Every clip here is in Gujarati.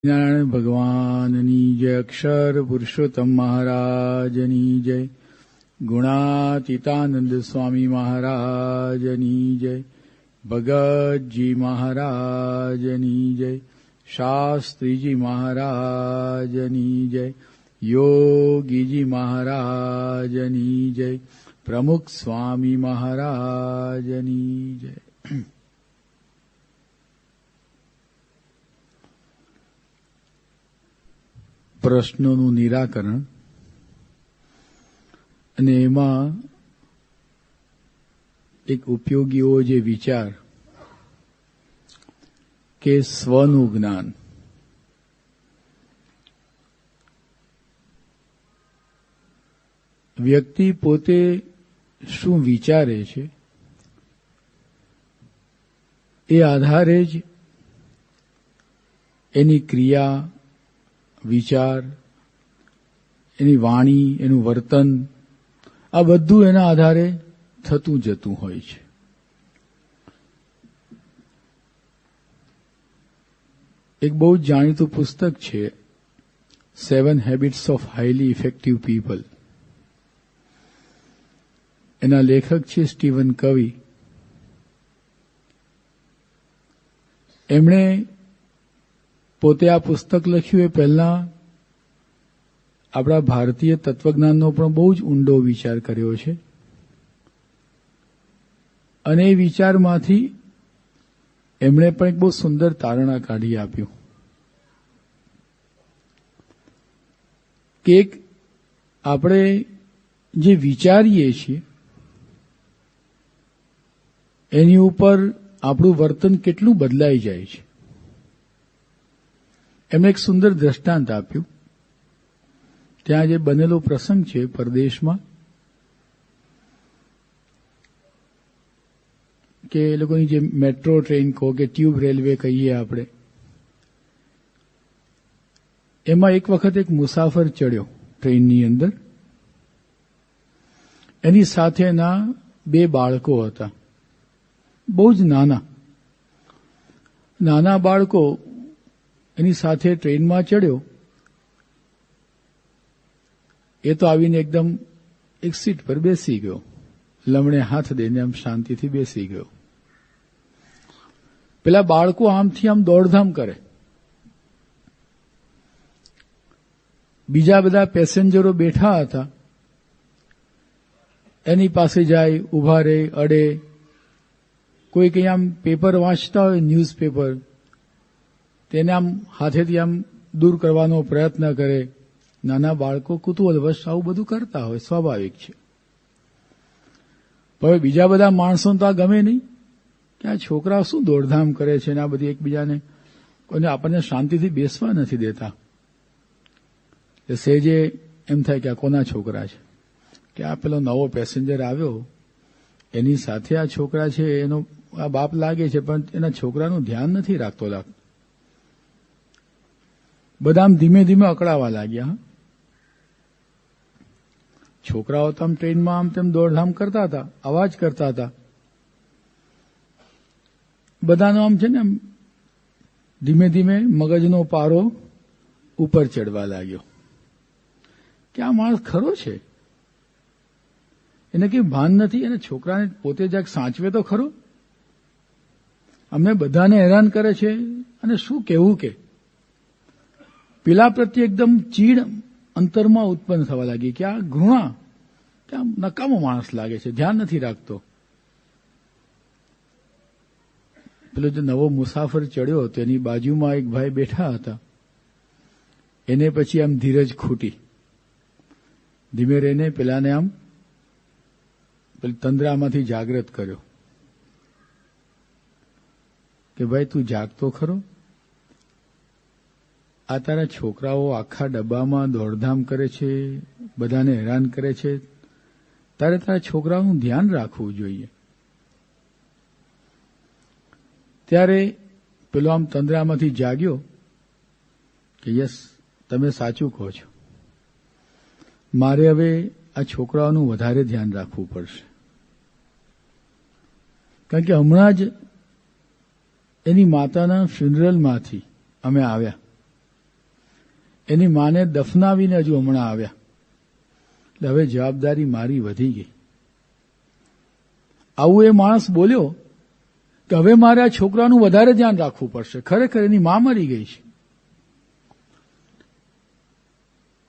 નારાયણ ભગવાનની જય, અક્ષર પુરુષોત્તમ મહારાજની જય, ગુણાતીતાનંદ સ્વામી મહારાજની જય, ભગતજી મહારાજની જય, શાસ્ત્રીજી મહારાજની જય, યોગીજી મહારાજની જય, પ્રમુખ સ્વામી મહારાજની જય. પ્રશ્નોનું નિરાકરણ અને એમાં એક ઉપયોગી એવો જે વિચાર કે સ્વનું જ્ઞાન. વ્યક્તિ પોતે શું વિચારે છે એ આધારે જ એની ક્રિયા, વિચાર, એની વાણી, એનું વર્તન, આ બધું એના આધારે થતું જતું હોય છે. એક બહુ જ જાણીતું પુસ્તક છે 7 habits of highly effective people. એના લેખક છે સ્ટીવન કવી. એમણે પોતે આ પુસ્તક લખ્યું એ પહેલા આપણા ભારતીય તત્વજ્ઞાનનો પણ બહુ જ ઊંડો વિચાર કર્યો છે અને એ વિચારમાંથી એમણે પણ એક બહુ સુંદર તારણા કાઢી આપ્યું કે આપણે જે વિચારીએ છીએ એની ઉપર આપણું વર્તન કેટલું બદલાઈ જાય છે. એમણે એક સુંદર દ્રષ્ટાંત આપ્યું. ત્યાં જે બનેલો પ્રસંગ છે પરદેશમાં કે એ લોકોની જે મેટ્રો ટ્રેન કહો કે ટ્યુબ રેલવે કહીએ આપણે, એમાં એક વખત એક મુસાફર ચડ્યો ટ્રેનની અંદર. એની સાથેના 2 બાળકો હતા, બહુ જ નાના બાળકો એની સાથે ટ્રેનમાં ચડ્યો. એ તો આવીને એકદમ એક સીટ પર બેસી ગયો, લમણે હાથ દઈને આમ શાંતિથી બેસી ગયો. પેલા બાળકો આમથી આમ દોડધામ કરે. બીજા બધા પેસેન્જરો બેઠા હતા, એની પાસે જાય, ઉભા રહે, અડે. કોઈ કંઈ આમ પેપર વાંચતા હોય, ન્યૂઝપેપર, તેને આમ હાથેથી આમ દૂર કરવાનો પ્રયત્ન કરે. નાના બાળકો કુતૂહલવશ આવું બધું કરતા હોય, સ્વાભાવિક છે. હવે બીજા બધા માણસોને તો આ ગમે નહીં કે આ છોકરા શું દોડધામ કરે છે ને આ બધી એકબીજાને કોઈને આપણને શાંતિથી બેસવા નથી દેતા. સહેજે એમ થાય કે આ કોના છોકરા છે, કે આ પેલો નવો પેસેન્જર આવ્યો એની સાથે આ છોકરા છે, એનો આ બાપ લાગે છે, પણ એના છોકરાનું ધ્યાન નથી રાખતો. બધા આમ ધીમે ધીમે અકળાવા લાગ્યા. છોકરાઓ તો આમ ટ્રેનમાં આમ તેમ દોડધામ કરતા હતા, અવાજ કરતા હતા. બધાનો આમ છે ને આમ ધીમે ધીમે મગજનો પારો ઉપર ચડવા લાગ્યો કે આ માણસ ખરો છે, એને કંઈ ભાન નથી, એને છોકરાને પોતે જ સાચવે તો ખરો, અમને બધાને હેરાન કરે છે. અને શું કહેવું કે પેલા પ્રત્યે એકદમ ચીડ અંતરમાં ઉત્પન્ન થવા લાગી કે આ ઘૃણા, કે આ નકામો માણસ લાગે છે, ધ્યાન નથી રાખતો. પેલો જે નવો મુસાફર ચડ્યો તેની બાજુમાં એક ભાઈ બેઠા હતા. એને પછી આમ ધીરજ ખૂટી. ધીમે રહીને પેલાને આમ પેલી તંદ્રામાંથી જાગૃત કર્યો કે ભાઈ તું જાગતો ખરો? આ તારા છોકરાઓ આખા ડબ્બામાં દોડધામ કરે છે, બધાને હેરાન કરે છે, તારે તારા છોકરાઓનું ધ્યાન રાખવું જોઈએ. ત્યારે પેલો આમ તંદ્રામાંથી જાગ્યો કે યસ, તમે સાચું કહો છો, મારે હવે આ છોકરાઓનું વધારે ધ્યાન રાખવું પડશે. કારણ કે હમણાં જ એની માતાના ફ્યુનરલમાંથી અમે આવ્યા. એની માને દફનાવીને હજુ હમણાં આવ્યા. એટલે હવે જવાબદારી મારી વધી ગઈ. આવું એ માણસ બોલ્યો કે હવે મારે આ છોકરાનું વધારે ધ્યાન રાખવું પડશે. ખરેખર એની મા મરી ગઈ છે.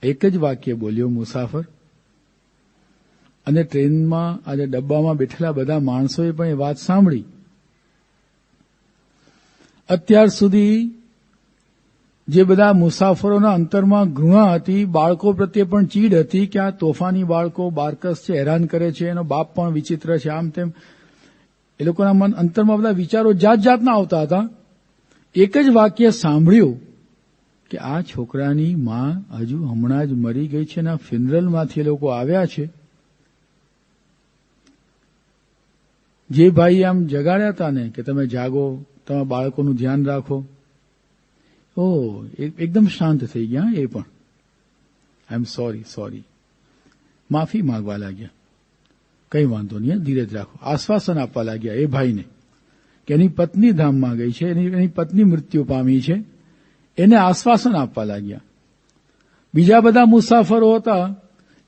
એક જ વાક્ય બોલ્યો મુસાફર. અને ટ્રેનમાં આજે ડબ્બામાં બેઠેલા બધા માણસોએ પણ એ વાત સાંભળી. અત્યાર સુધી જે બધા મુસાફરોના અંતરમાં ઘૃણા હતી, બાળકો પ્રત્યે પણ ચીડ હતી કે આ તોફાની બાળકો બારકસ છે, હેરાન કરે છે, એનો બાપ પણ વિચિત્ર છે, આમ તેમ એ લોકોના મન અંતરમાં બધા વિચારો જાત જાતના આવતા હતા. એક જ વાક્ય સાંભળ્યું કે આ છોકરાની માં હજુ હમણાં જ મરી ગઈ છે, એના ફિનરલમાંથી એ લોકો આવ્યા છે. જે ભાઈ આમ જગાડ્યા હતા ને કે તમે જાગો, તમે બાળકોનું ધ્યાન રાખો, એકદમ શાંત થઈ ગયા. એ પણ આઈ એમ સોરી માફી માંગવા લાગ્યા. કઈ વાંધો નહીં, ધીરજ રાખો, આશ્વાસન આપવા લાગ્યા એ ભાઈને કે એની પત્ની ધામમાં ગઈ છે, એની પત્ની મૃત્યુ પામી છે, એને આશ્વાસન આપવા લાગ્યા. બીજા બધા મુસાફરો હતા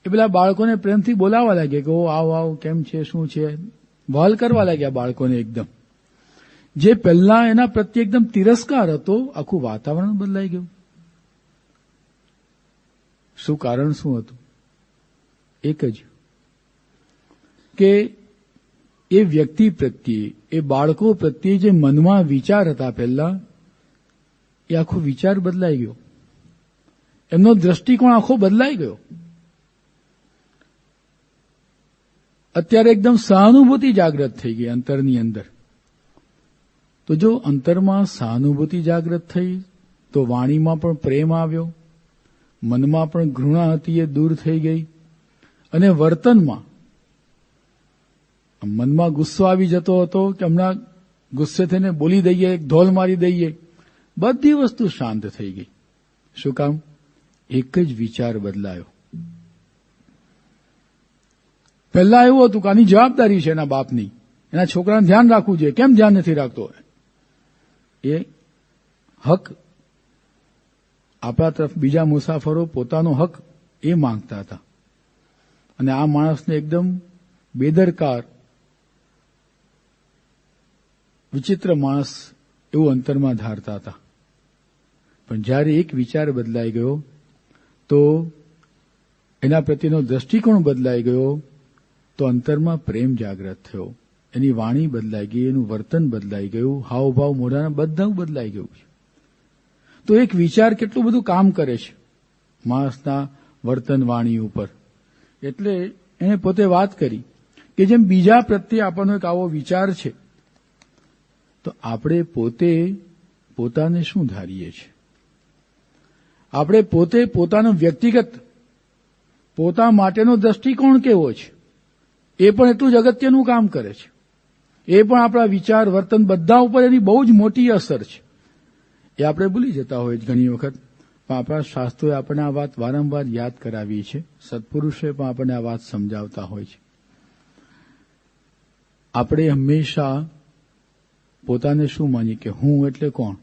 એ પેલા બાળકોને પ્રેમથી બોલાવવા લાગ્યા કે ઓ આવ કેમ છે, શું છે, વહાલ કરવા લાગ્યા બાળકોને. એકદમ જે પહેલા એના પ્રત્યે એકદમ તિરસ્કાર હતો, આખું વાતાવરણ બદલાઈ ગયું. શું કારણ શું હતું? એક જ કે એ વ્યક્તિ પ્રત્યે, એ બાળકો પ્રત્યે જે મનમાં વિચાર હતા પહેલા, એ આખો વિચાર બદલાઈ ગયો. એમનો દ્રષ્ટિકોણ આખો બદલાઈ ગયો. અત્યારે એકદમ સહાનુભૂતિ જાગૃત થઈ ગઈ અંતરની અંદર. તો જો અંતરમાં સહાનુભૂતિ જાગૃત થઈ તો વાણીમાં પણ પ્રેમ આવ્યો, મનમાં પણ ઘૃણા હતી એ દૂર થઈ ગઈ, અને વર્તનમાં મનમાં ગુસ્સો આવી જતો હતો કે હમણાં ગુસ્સે થઈને બોલી દઈએ, એક ધોલ મારી દઈએ, બધી વસ્તુ શાંત થઈ ગઈ. શું કામ? એક જ વિચાર બદલાયો. પહેલા એવું હતું કે આની જવાબદારી છે એના બાપની, એના છોકરાને ધ્યાન રાખવું જોઈએ, કેમ ધ્યાન નથી રાખતો? એ હક આપણા તરફ બીજા મુસાફરો પોતાનો હક એ માંગતા હતા, અને આ માણસને એકદમ બેદરકાર, વિચિત્ર માણસ એવું અંતરમાં ધારતા હતા. પણ જ્યારે એક વિચાર બદલાઈ ગયો તો એના પ્રત્યેનો દ્રષ્ટિકોણ બદલાઈ ગયો, તો અંતરમાં પ્રેમ જાગૃત થયો, એની વાણી બદલાઈ ગઈ, એનું વર્તન બદલાઈ ગયું, હાવભાવ મોઢાના બધું બદલાઈ ગયું છે. તો એક વિચાર કેટલું બધું કામ કરે છે માણસના વર્તન વાણી ઉપર. એટલે એણે પોતે વાત કરી કે જેમ બીજા પ્રત્યે આપણનો એક આવો વિચાર છે, તો આપણે પોતે પોતાને શું ધારીએ છીએ? આપણે પોતે પોતાનો વ્યક્તિગત પોતા માટેનો દ્રષ્ટિકોણ કેવો છે? એ પણ એટલું જ અગત્યનું કામ કરે છે. એ પણ આપણા વિચાર વર્તન બધા ઉપર એની બહુ જ મોટી અસર છે. એ આપણે ભૂલી જતા હોય ઘણી વખત, પણ આપણા શાસ્ત્રોએ આપણને આ વાત વારંવાર યાદ કરાવી છે. સત્પુરુષોએ પણ આપણને આ વાત સમજાવતા હોય છે. આપણે હંમેશા પોતાને શું માનીએ કે હું એટલે કોણ?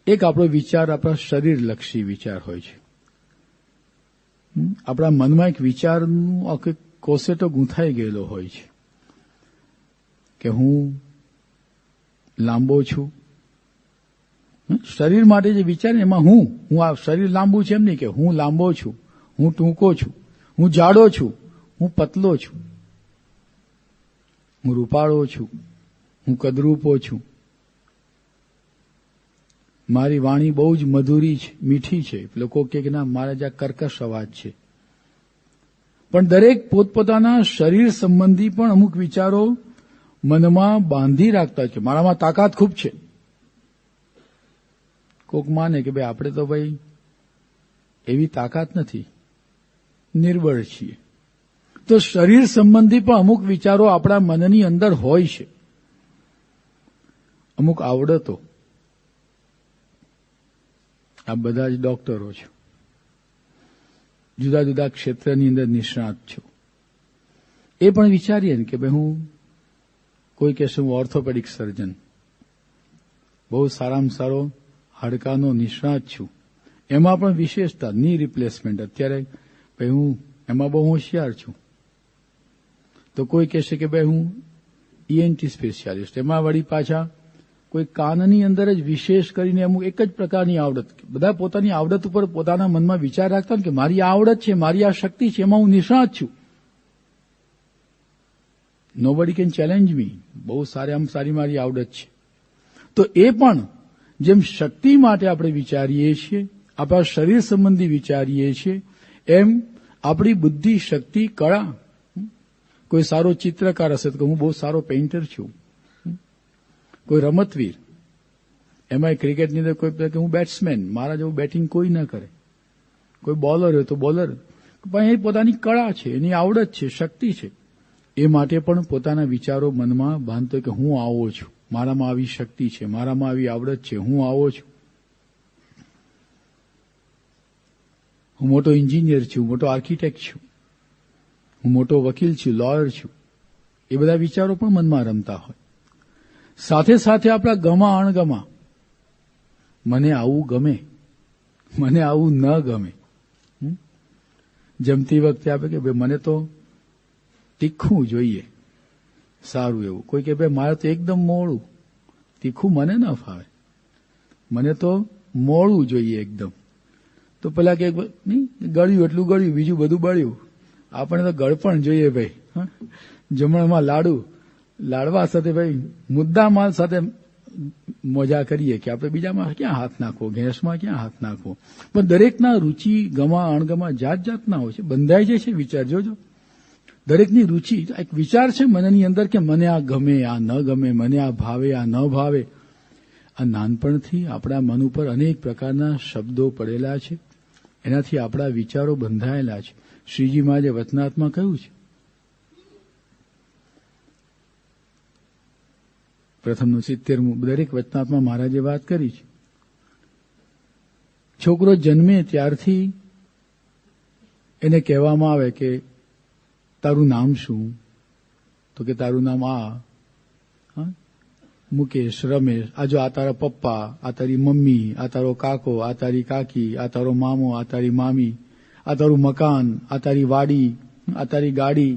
એક આપણો વિચાર આપણા શરીરલક્ષી વિચાર હોય છે. આપણા મનમાં એક વિચારનું આખો કોસેટો ગૂંથાઈ ગયેલો હોય છે કે હું લાંબો છું. શરીર માટે જે વિચાર ને એમાં હું આ શરીર લાંબુ છે એમ નહીં કે હું લાંબો છું, હું ટૂંકો છું, હું જાડો છું, હું પતલો છું, હું રૂપાળો છું, હું કદરૂપો છું, મારી વાણી બહુ જ મધુરી છે, મીઠી છે. લોકો કે ના મારા જ્યાં કર્કશ અવાજ છે. પણ દરેક પોતપોતાના શરીર સંબંધી પણ અમુક વિચારો મનમાં બાંધી રાખતા છે. મારામાં તાકાત ખૂબ છે. કોક માને કે ભાઈ આપણે તો ભાઈ એવી તાકાત નથી, નિર્બળ છીએ. તો શરીર સંબંધી પણ અમુક વિચારો આપણા મનની અંદર હોય છે, અમુક આવડતો. આ બધા જ ડોક્ટરો છો, જુદા જુદા ક્ષેત્રની અંદર નિષ્ણાત છો. એ પણ વિચારીએ ને કે ભાઈ હું કોઈ કહેશે હું ઓર્થોપેડિક સર્જન, બહુ સારામાં સારો હાડકાનો નિષ્ણાત છું, એમાં પણ વિશેષતા ની રિપ્લેસમેન્ટ. અત્યારે ભાઈ હું એમાં બહુ હોશિયાર છું. તો કોઈ કહેશે કે ભાઈ હું ઈએનટી સ્પેશિયાલિસ્ટ, એમાં વળી પાછા કોઈ કાનની અંદર જ વિશેષ કરીને અમુક એક જ પ્રકારની આવડત. બધા પોતાની આવડત ઉપર પોતાના મનમાં વિચાર રાખતા કે મારી આ આવડત છે, મારી આ શક્તિ છે, એમાં હું નિષ્ણાત છું. નોબડી કેન ચેલેન્જ મી. બહુ સારી મારી આવડત છે. તો એ પણ જેમ શક્તિ માટે આપણે વિચારીએ છીએ, આપણા શરીર સંબંધી વિચારીએ છીએ, એમ આપણી બુદ્ધિ, શક્તિ, કળા. કોઈ સારો ચિત્રકાર હશે તો હું બહુ સારો પેઇન્ટર છું. કોઈ રમતવીર, એમાં ક્રિકેટની અંદર કોઈ કે હું બેટ્સમેન, મારા જેવું બેટિંગ કોઈ ન કરે. કોઈ બોલર હોય તો બોલર, પણ એ પોતાની કળા છે, એની આવડત છે, શક્તિ છે. એ માટે પણ પોતાના વિચારો મનમાં બાંધતો કે હું આવો છું, મારામાં આવી શક્તિ છે, મારામાં આવી આવડત છે, હું આવો છું. હું મોટો એન્જિનિયર છું, મોટો આર્કિટેક્ટ છું, હું મોટો વકીલ છું, લોયર છું. એ બધા વિચારો પણ મનમાં રમતા હોય. સાથે સાથે આપણા ગમા અણગમા, મને આવું ગમે, મને આવું ન ગમે. જમતી વખતે આપે કે ભાઈ મને તો તીખું જોઈએ, સારું એવું. કોઈ કે ભાઈ મારે તો એકદમ મોળું, તીખું મને ન ફાવે, મને તો મોળું જોઈએ એકદમ. તો પેલા કે નહીં ગળ્યું એટલું ગળ્યું, બીજું બધું બળ્યું. આપણે તો ગળપણ જોઈએ ભાઈ. જમણમાં લાડવા સાથે ભાઈ મુદ્દા માલ સાથે મજા કરીએ કે આપણે બીજામાં ક્યાં હાથ નાખવો, ગેસમાં ક્યાં હાથ નાખવો. પણ દરેકના રૂચિ, ગમા અણગમા જાત જાતના હોય છે, બંધાઈ જાય છે વિચાર. જોજો, દરેકની રૂચિ એક વિચાર છે મનની અંદર કે મને આ ગમે, આ ન ગમે, મને આ ભાવે, આ ન ભાવે. આ નાનપણથી આપણા મન ઉપર અનેક પ્રકારના શબ્દો પડેલા છે, એનાથી આપણા વિચારો બંધાયેલા છે. શ્રીજી મહારાજે વચનાત્મા કહ્યું છે, પ્રથમનું 70મું દરેક વચનાત્મા મહારાજે વાત કરી છે. છોકરો જન્મે ત્યારથી એને કહેવામાં આવે કે તારું નામ શું? તો કે તારું નામ આ મુકેશ, રમેશ. આ જો આ તારા પપ્પા, આ તારી મમ્મી, આ તારો કાકો, આ તારી કાકી, આ તારો મામો, આ તારી મામી, આ તારું મકાન, આ તારી વાડી, આ તારી ગાડી.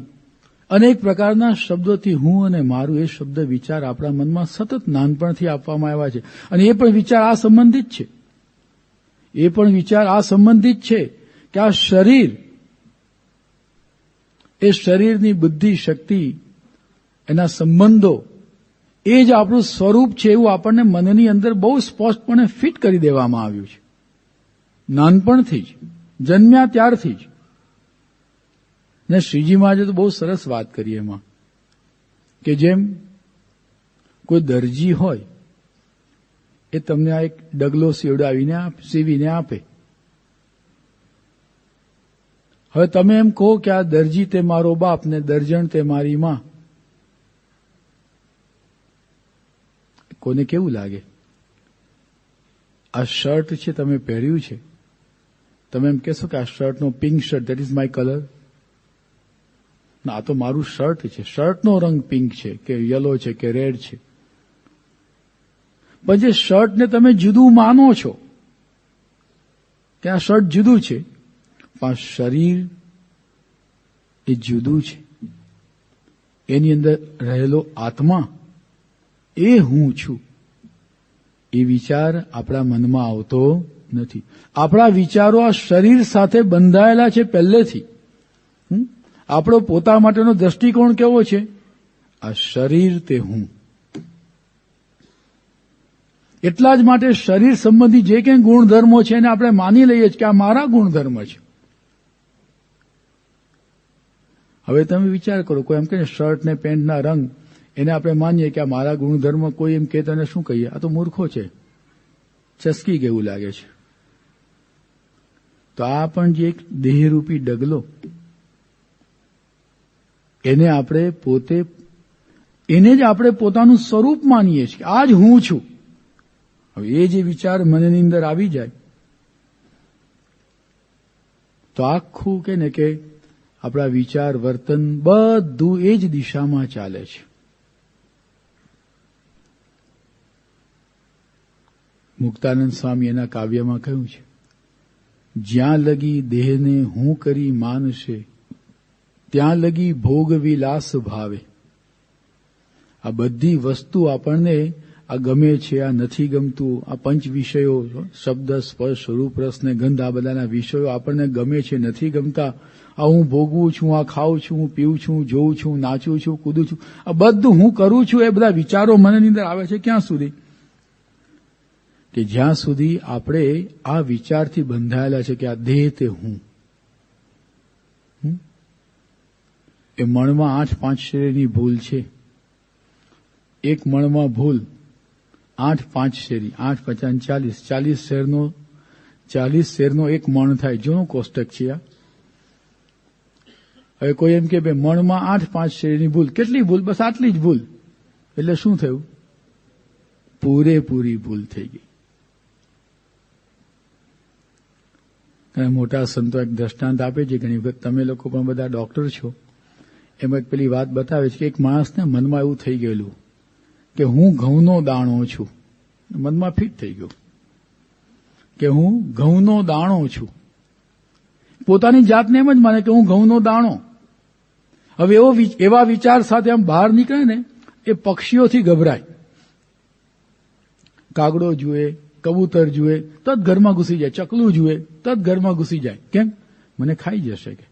અનેક પ્રકારના શબ્દોથી હું અને મારું એ શબ્દ વિચાર આપણા મનમાં સતત નાનપણથી આપવામાં આવ્યા છે. અને એ પણ વિચાર આ સંબંધિત છે, એ પણ વિચાર આ સંબંધિત છે કે આ શરીર, એ શરીરની બુદ્ધિ, શક્તિ, એના સંબંધો, એ જ આપણું સ્વરૂપ છે એવું આપણને મનની અંદર બહુ સ્પષ્ટપણે ફિટ કરી દેવામાં આવ્યું છે. નાનપણથી જ, જન્મ્યા ત્યારથી જ. ને શ્રીજી મહારાજે તો બહુ સરસ વાત કરી એમાં કે જેમ કોઈ દરજી હોય, એ તમને આ એક ડગલો સીવીને આપે. હવે તમે એમ કહો કે આ દરજી તે મારો બાપ ને દર્જણ તે મારી માં. કોને કેવું લાગે? આ શર્ટ છે તમે પહેર્યું છે, તમે એમ કહેશો કે આ શર્ટનો pink shirt, that is my colour. ના, આ તો મારું શર્ટ છે, શર્ટનો રંગ પિંક છે કે યલો છે કે રેડ છે. પણ જે શર્ટને તમે જુદું માનો છો કે આ શર્ટ જુદું છે, પણ શરીર એ જુદું છે. એની અંદર રહેલો આત્મા એ હું છું. એ વિચાર આપણા મનમાં આવતો નથી. આપણા વિચારો આ શરીર સાથે બંધાયેલા છે પહેલેથી. આપણો પોતા માટેનો દ્રષ્ટિકોણ કેવો છે? આ શરીર તે હું. એટલા જ માટે શરીર સંબંધી જે કંઈ ગુણધર્મો છે એને આપણે માની લઈએ છીએ કે આ મારા ગુણધર્મ છે. હવે તમે વિચાર કરો, કોઈ એમ કહે શર્ટ ને પેન્ટના રંગ, એને આપણે માનીએ કે આ મારા ગુણધર્મ. કોઈ એમ કહે તને શું કહીએ? આ તો મૂર્ખો છે, ચસકી કેવું લાગે છે. તો આ પણ જે એક દેહરૂપી ડગલો, એને આપણે પોતે, એને જ આપણે પોતાનું સ્વરૂપ માનીએ છીએ. આ જ હું છું. હવે એ જે વિચાર મનની અંદર આવી જાય તો આખું કે ને કે આપણા વિચાર, વર્તન બધું એ જ દિશામાં ચાલે છે. મુક્તાનંદ સ્વામી એના કાવ્યમાં કહ્યું છે, જ્યાં લગી દેહને હું કરી માનશે, ત્યાં લગી ભોગ વિલાસ ભાવે. આ બધી વસ્તુ આપણને આ ગમે છે, આ નથી ગમતું, આ પંચ વિષયો, શબ્દ, સ્પર્શ, રૂપ, રસ ને ગંધ, આ બધાના વિષયો આપણને ગમે છે, નથી ગમતા. આ હું ભોગવું છું, આ ખાઉં છું, હું પીવું છું, જોઉં છું, નાચું છું, કૂદું છું, આ બધું હું કરું છું. એ બધા વિચારો મનની અંદર આવે છે ક્યાં સુધી? કે જ્યાં સુધી આપણે આ વિચારથી બંધાયેલા છે કે આ દેહ તે હું. એ મણમાં 8-5 શેરની ભૂલ છે. એક મણમાં ભૂલ 8-5 શેરી, 8-5 40 શેરનો એક મણ થાય. જૂનું કોષ્ટક છે આ. હવે કોઈ એમ કે મણમાં 8-5 શેરીની ભૂલ. કેટલી ભૂલ? બસ આટલી જ ભૂલ. એટલે શું થયું? પૂરેપૂરી ભૂલ થઈ ગઈ. અને મોટા સંતો એક દ્રષ્ટાંત આપે છે. ઘણી વખત તમે લોકો પણ બધા ડોક્ટર છો, એમાં એક પેલી વાત બતાવે છે કે એક માણસને મનમાં એવું થઈ ગયેલું કે હું ઘઉંનો દાણો છું. મનમાં ફિટ થઈ ગયું કે હું ઘઉંનો દાણો છું. પોતાની જાતને એમ જ માને કે હું ઘઉંનો દાણો. હવે એવા વિચાર સાથે આમ બહાર નીકળે ને, એ પક્ષીઓથી ગભરાય. કાગડો જુએ, કબૂતર જુએ, તત ઘરમાં ઘૂસી જાય. ચકલું જુએ, તત ઘરમાં ઘૂસી જાય. કેમ? મને ખાઈ જશે કે.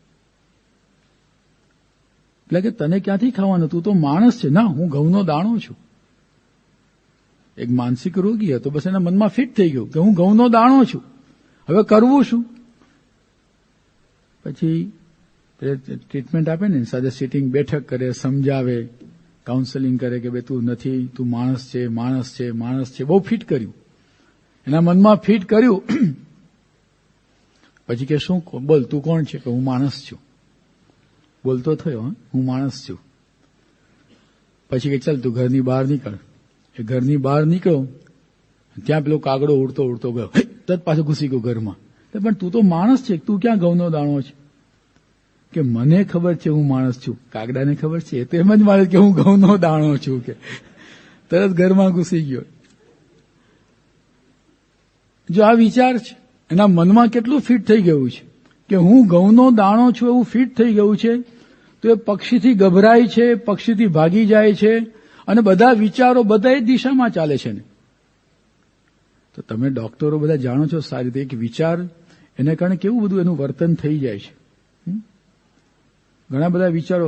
એટલે કે તને ક્યાંથી ખાવાનું? તું તો માણસ છે. ના, હું ઘઉંનો દાણો છું. એક માનસિક રોગી હતો, બસ એના મનમાં ફિટ થઈ ગયું કે હું ઘઉંનો દાણો છું. હવે કરવું શું? પછી ટ્રીટમેન્ટ આપે ને, સાથે સિટિંગ બેઠક કરે, સમજાવે, કાઉન્સેલિંગ કરે કે ભાઈ તું નથી, તું માણસ છે, માણસ છે, માણસ છે. બહુ ફિટ કર્યું, એના મનમાં ફિટ કર્યું. પછી કે શું બોલ, તું કોણ છે? કે હું માણસ છું. બોલતો થયો, હું માણસ છું. પછી કે ચાલ તું ઘરની બહાર નીકળ. એ ઘરની બહાર નીકળ્યો, ત્યાં પેલો કાગડો ઉડતો ઉડતો ગયો, તત પાછો ઘૂસી ગયો ઘરમાં. પણ તું તો માણસ છે, તું ક્યાં ઘઉંનો દાણો છે? કે મને ખબર છે હું માણસ છું, કાગડાને ખબર છે, તો એમ જ મારે કે હું ઘઉંનો દાણો છું. કે તરત ઘરમાં ઘૂસી ગયો. જો આ વિચાર છે, એના મનમાં કેટલું ફિટ થઈ ગયું છે કે હું ઘઉંનો દાણો છું, એવું ફિટ થઈ ગયું છે. તો એ પક્ષીથી ગભરાય છે, પક્ષીથી ભાગી જાય છે, અને બધા વિચારો બધા એ દિશામાં ચાલે છે ને. તો તમે ડોક્ટરો બધા જાણો છો સારી રીતે, એક વિચાર એને કારણે કેવું બધું એનું વર્તન થઈ જાય છે. ઘણા બધા વિચારો,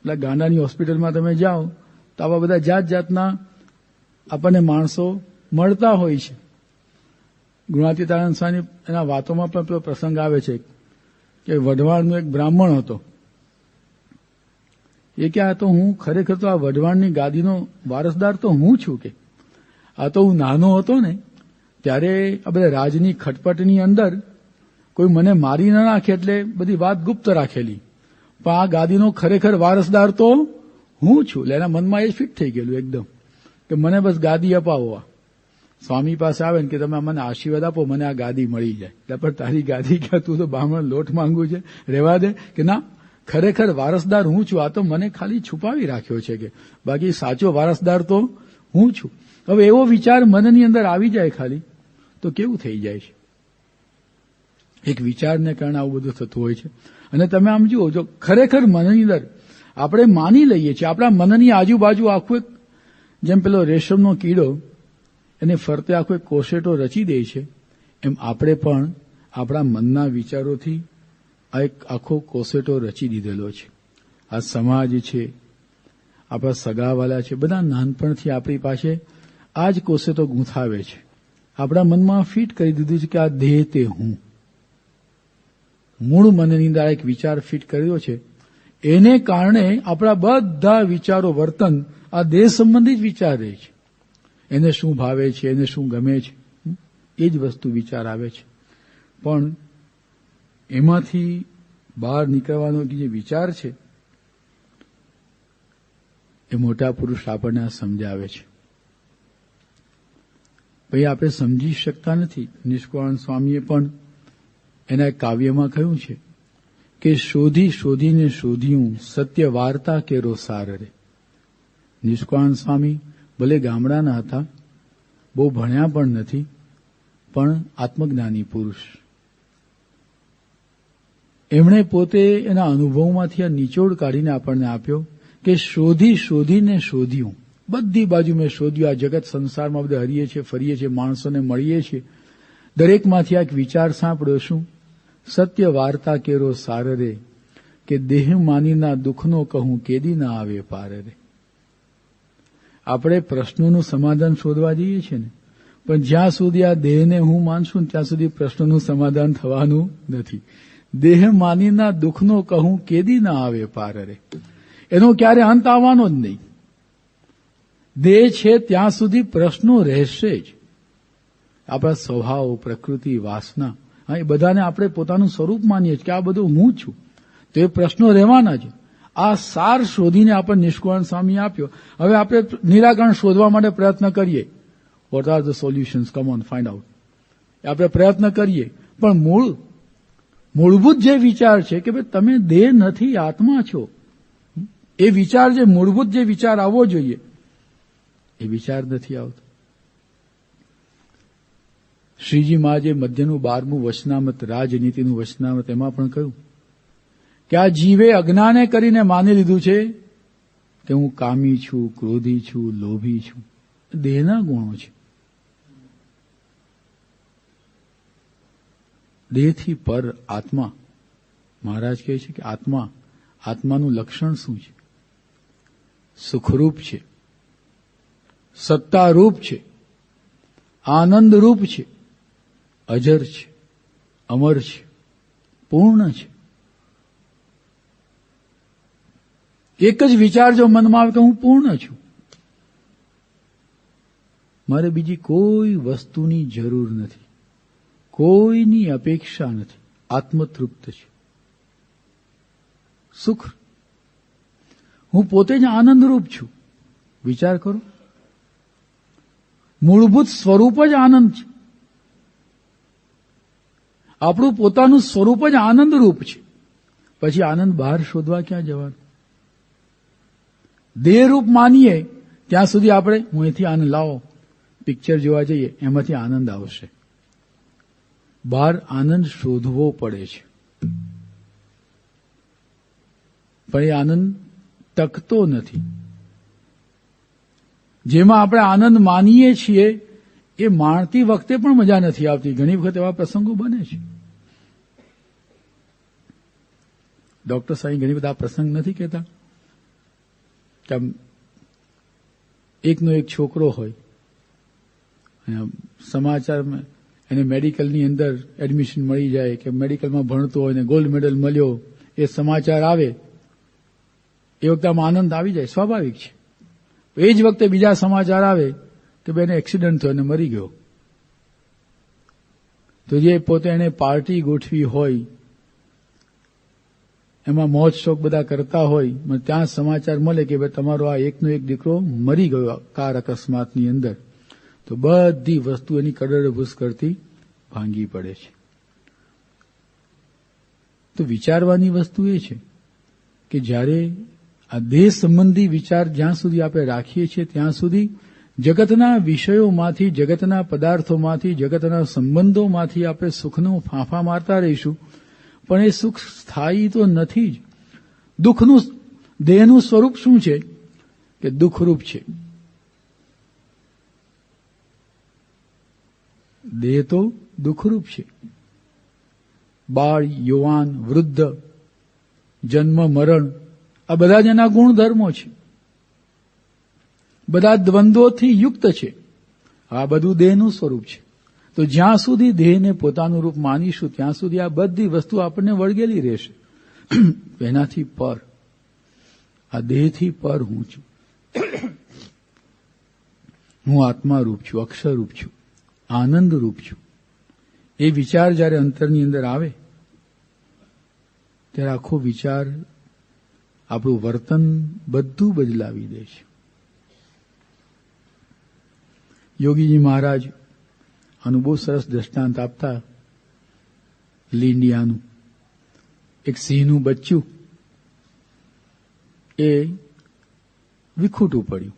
એટલે ગાંડાની હોસ્પિટલમાં તમે જાઓ તો આવા બધા જાત જાતના આપણને માણસો મળતા હોય છે. ગુણાતીતાનંદ સ્વામી એના વાતોમાં પણ પેલો પ્રસંગ આવે છે કે વઢવાણનો એક બ્રાહ્મણ હતો. એ કે આ તો હું ખરેખર તો આ વઢવાણની ગાદીનો વારસદાર તો હું છું. કે આ તો હું નાનો હતો ને ત્યારે આ બધા રાજની ખટપટની અંદર કોઈ મને મારી ન નાખે એટલે બધી વાત ગુપ્ત રાખેલી, પણ આ ગાદીનો ખરેખર વારસદાર તો હું છું. એટલે એના મનમાં એ ફિટ થઈ ગયેલું એકદમ કે મને બસ ગાદી અપાવો. સ્વામી પાસે આવે ને કે તમે મને આશીર્વાદ આપો, મને આ ગાદી મળી જાય. એટલે પણ તારી ગાદી ક્યાં, તું તો બ્રાહ્મણ લોટ માંગુ છે, રહેવા દે. કે ના, ખરેખર વારસદાર હું છું. આ તો મને ખાલી છુપાવી રાખ્યો છે, કે બાકી સાચો વારસદાર તો હું છું. હવે એવો વિચાર મનની અંદર આવી જાય ખાલી, તો કેવું થઈ જાય છે. એક વિચારને કારણે આવું બધું થતું હોય છે. અને તમે આમ જુઓ, જો ખરેખર મનની અંદર આપણે માની લઈએ છીએ, આપણા મનની આજુબાજુ આખું એક, જેમ પેલો રેશમનો કીડો એને ફરતે આખો એક કોશેટો રચી દે છે, એમ આપણે પણ આપણા મનના વિચારોથી આ એક આખો કોશેટો રચી દીધેલો છે. આ સમાજ છે, આપણા સગાવાલા છે, બધા નાનપણથી આપણી પાસે આ જ કોશેટો ગૂંથાવે છે. આપણા મનમાં ફિટ કરી દીધું છે કે આ દેહ તે હું. મૂળ મનની અંદર એક વિચાર ફિટ કર્યો છે, એને કારણે આપણા બધા વિચારો, વર્તન આ દેહ સંબંધિત વિચાર રહે છે. એને શું ભાવે છે, એને શું ગમે છે, એ જ વસ્તુ વિચાર આવે છે. પણ એમાંથી બહાર નીકળવાનો જે વિચાર છે, એ મોટા પુરુષ આપણને સમજાવે છે. ભાઈ આપણે સમજી શકતા નથી. નિષ્કુળાનંદ સ્વામીએ પણ એના કાવ્યમાં કહ્યું છે કે શોધી શોધીને શોધ્યું સત્ય વાર્તા કેરો સાર રે. નિષ્કુળાનંદ સ્વામી ભલે ગામડાના હતા, બહુ ભણ્યા પણ નથી, પણ આત્મજ્ઞાની પુરુષ. એમણે પોતે એના અનુભવમાંથી આ નિચોડ કાઢીને આપણને આપ્યો કે શોધીને શોધ્યું. બધી બાજુ મેં શોધ્યું. આ જગત સંસારમાં બધે હરીએ છીએ, ફરીએ છીએ, માણસોને મળીએ છીએ. દરેકમાંથી આ એક વિચાર સાંભળ્યો. શું? સત્ય વાર્તા કેરો સાર રે, કે દેહ માનીના દુઃખનો કહું કેદી ના આવે પાર રે. આપણે પ્રશ્નોનું સમાધાન શોધવા જઈએ છીએ ને, પણ જ્યાં સુધી આ દેહને હું માનશું ત્યાં સુધી પ્રશ્નોનું સમાધાન થવાનું નથી. દેહ માનીના દુઃખનો કહું કેદી ના આવે પાર રે. એનો ક્યારે અંત આવવાનો જ નહીં. દેહ છે ત્યાં સુધી પ્રશ્નો રહેશે જ. આપણા સ્વભાવ, પ્રકૃતિ, વાસના, એ બધાને આપણે પોતાનું સ્વરૂપ માનીએ છીએ કે આ બધું હું છું, તો એ પ્રશ્નો રહેવાના જ. આ સાર શોધીને આપણને નિષ્કુળાનંદ સ્વામી આપ્યો. હવે આપણે નિરાકરણ શોધવા માટે પ્રયત્ન કરીએ. What are the solutions? Come on, find out. આપણે પ્રયત્ન કરીએ, પણ મૂળભૂત જે વિચાર છે કે ભાઈ તમે દેહ નથી, આત્મા છો, એ વિચાર, જે મૂળભૂત જે વિચાર આવવો જોઈએ, એ વિચાર નથી આવતો. શ્રીજી મહારાજે મધ્યનું 12મું વચનામૃત, રાજનીતિનું વચનામૃત, એમાં પણ કહ્યું કે આ જીવે અજ્ઞાને કરીને માની લીધું છે કે હું કામી છું, ક્રોધી છું, લોભી છું. દેહના ગુણો છે. દેહથી પર આત્મા. મહારાજ કહે છે કે આત્માનું લક્ષણ શું છે? સુખરૂપ છે, સત્તારૂપ છે, આનંદરૂપ છે, અજર છે, અમર છે, પૂર્ણ છે. એક જ વિચાર જો મનમાં આવે કે હું પૂર્ણ છું, મારે બીજી કોઈ વસ્તુની જરૂર નથી, કોઈની અપેક્ષા નથી, આત્મતૃપ્ત છે, સુખ. હું પોતે જ આનંદરૂપ છું. વિચાર કરો, મૂળભૂત સ્વરૂપ જ આનંદ છે. આપણું પોતાનું સ્વરૂપ જ આનંદરૂપ છે. પછી આનંદ બહાર શોધવા ક્યાં જવાનું? દેહરૂપ માનીએ ત્યાં સુધી આપણે હું અહીંથી આનંદ લાવો, પિક્ચર જોવા જઈએ, એમાંથી આનંદ આવશે. બહાર આનંદ શોધવો પડે છે, પણ એ આનંદ ટકતો નથી. જેમાં આપણે આનંદ માનીએ છીએ એ માણતી વખતે પણ મજા નથી આવતી. ઘણી વખત એવા પ્રસંગો બને છે. ડોક્ટર સાહેબ ઘણી બધા પ્રસંગ નથી કહેતા કે આમ એકનો એક છોકરો હોય, સમાચારમાં એને મેડિકલની અંદર એડમિશન મળી જાય કે મેડિકલમાં ભણતો હોય ને ગોલ્ડ મેડલ મળ્યો, એ સમાચાર આવે, એ વખતે આમ આનંદ આવી જાય, સ્વાભાવિક છે. એ જ વખતે બીજા સમાચાર આવે કે બેને એક્સિડન્ટ થયો અને મરી ગયો. તો જે પોતે એને પાર્ટી ગોઠવી હોય, એમાં મોજ શોખ બધા કરતા હોય, ત્યાં સમાચાર મળે કે ભાઈ તમારો આ એકનો એક દીકરો મરી ગયો કાર અકસ્માતની અંદર, તો બધી વસ્તુ એની કડરભૂસ કરતી ભાંગી પડે છે. તો વિચારવાની વસ્તુ એ છે કે જ્યારે આ દેહ સંબંધી વિચાર જ્યાં સુધી આપણે રાખીએ છીએ ત્યાં સુધી જગતના વિષયોમાંથી, જગતના પદાર્થોમાંથી, જગતના સંબંધોમાંથી આપણે સુખનો ફાંફા મારતા રહીશું, પણ એ સુખ સ્થાયી તો નથી જ. દુઃખનું, દેહનું સ્વરૂપ શું છે કે દુઃખરૂપ છે. દેહ તો દુઃખરૂપ છે. બાળ, યુવાન, વૃદ્ધ, જન્મ, મરણ, આ બધા જ એના ગુણધર્મો છે. બધા દ્વંદ્વોથી યુક્ત છે. આ બધું દેહનું સ્વરૂપ છે. તો જ્યાં સુધી દેહને પોતાનું રૂપ માનીશું ત્યાં સુધી આ બધી વસ્તુ આપણને વળગેલી રહેશે. એનાથી પર, આ દેહથી પર હું છું. હું આત્મારૂપ છું, અક્ષરરૂપ છું, આનંદરૂપ છું. એ વિચાર જ્યારે અંતરની અંદર આવે ત્યારે આખો વિચાર આપણું વર્તન બધું બદલાવી દે છે. યોગીજી મહારાજ આનું બહુ સરસ દ્રષ્ટાંત આપતા, લીંડિયાનું. એક સિંહનું બચ્ચું એ વિખૂટું પડ્યું.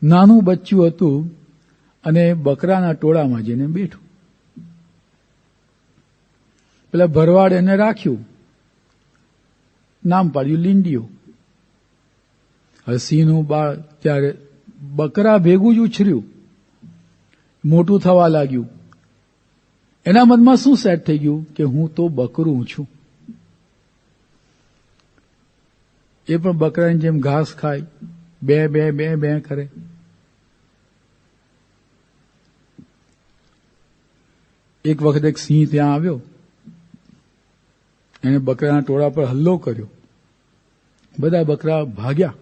નાનું બચ્ચું હતું અને બકરાના ટોળામાં જઈને બેઠું. પેલા ભરવાડ એને રાખ્યું, નામ પાડ્યું લીંડિયો. હવે સિંહનું બાળ ત્યારે બકરા ભેગું જ ઉછર્યું, મોટું થવા લાગ્યું. એના મનમાં શું સેટ થઈ ગયું કે હું તો બકરું છું. એ પણ બકરાની જેમ ઘાસ ખાય, બે બે બે બે કરે. એક વખત એક સિંહ ત્યાં આવ્યો, એને બકરાના ટોળા પર હલ્લો કર્યો. બધા બકરા ભાગ્યા.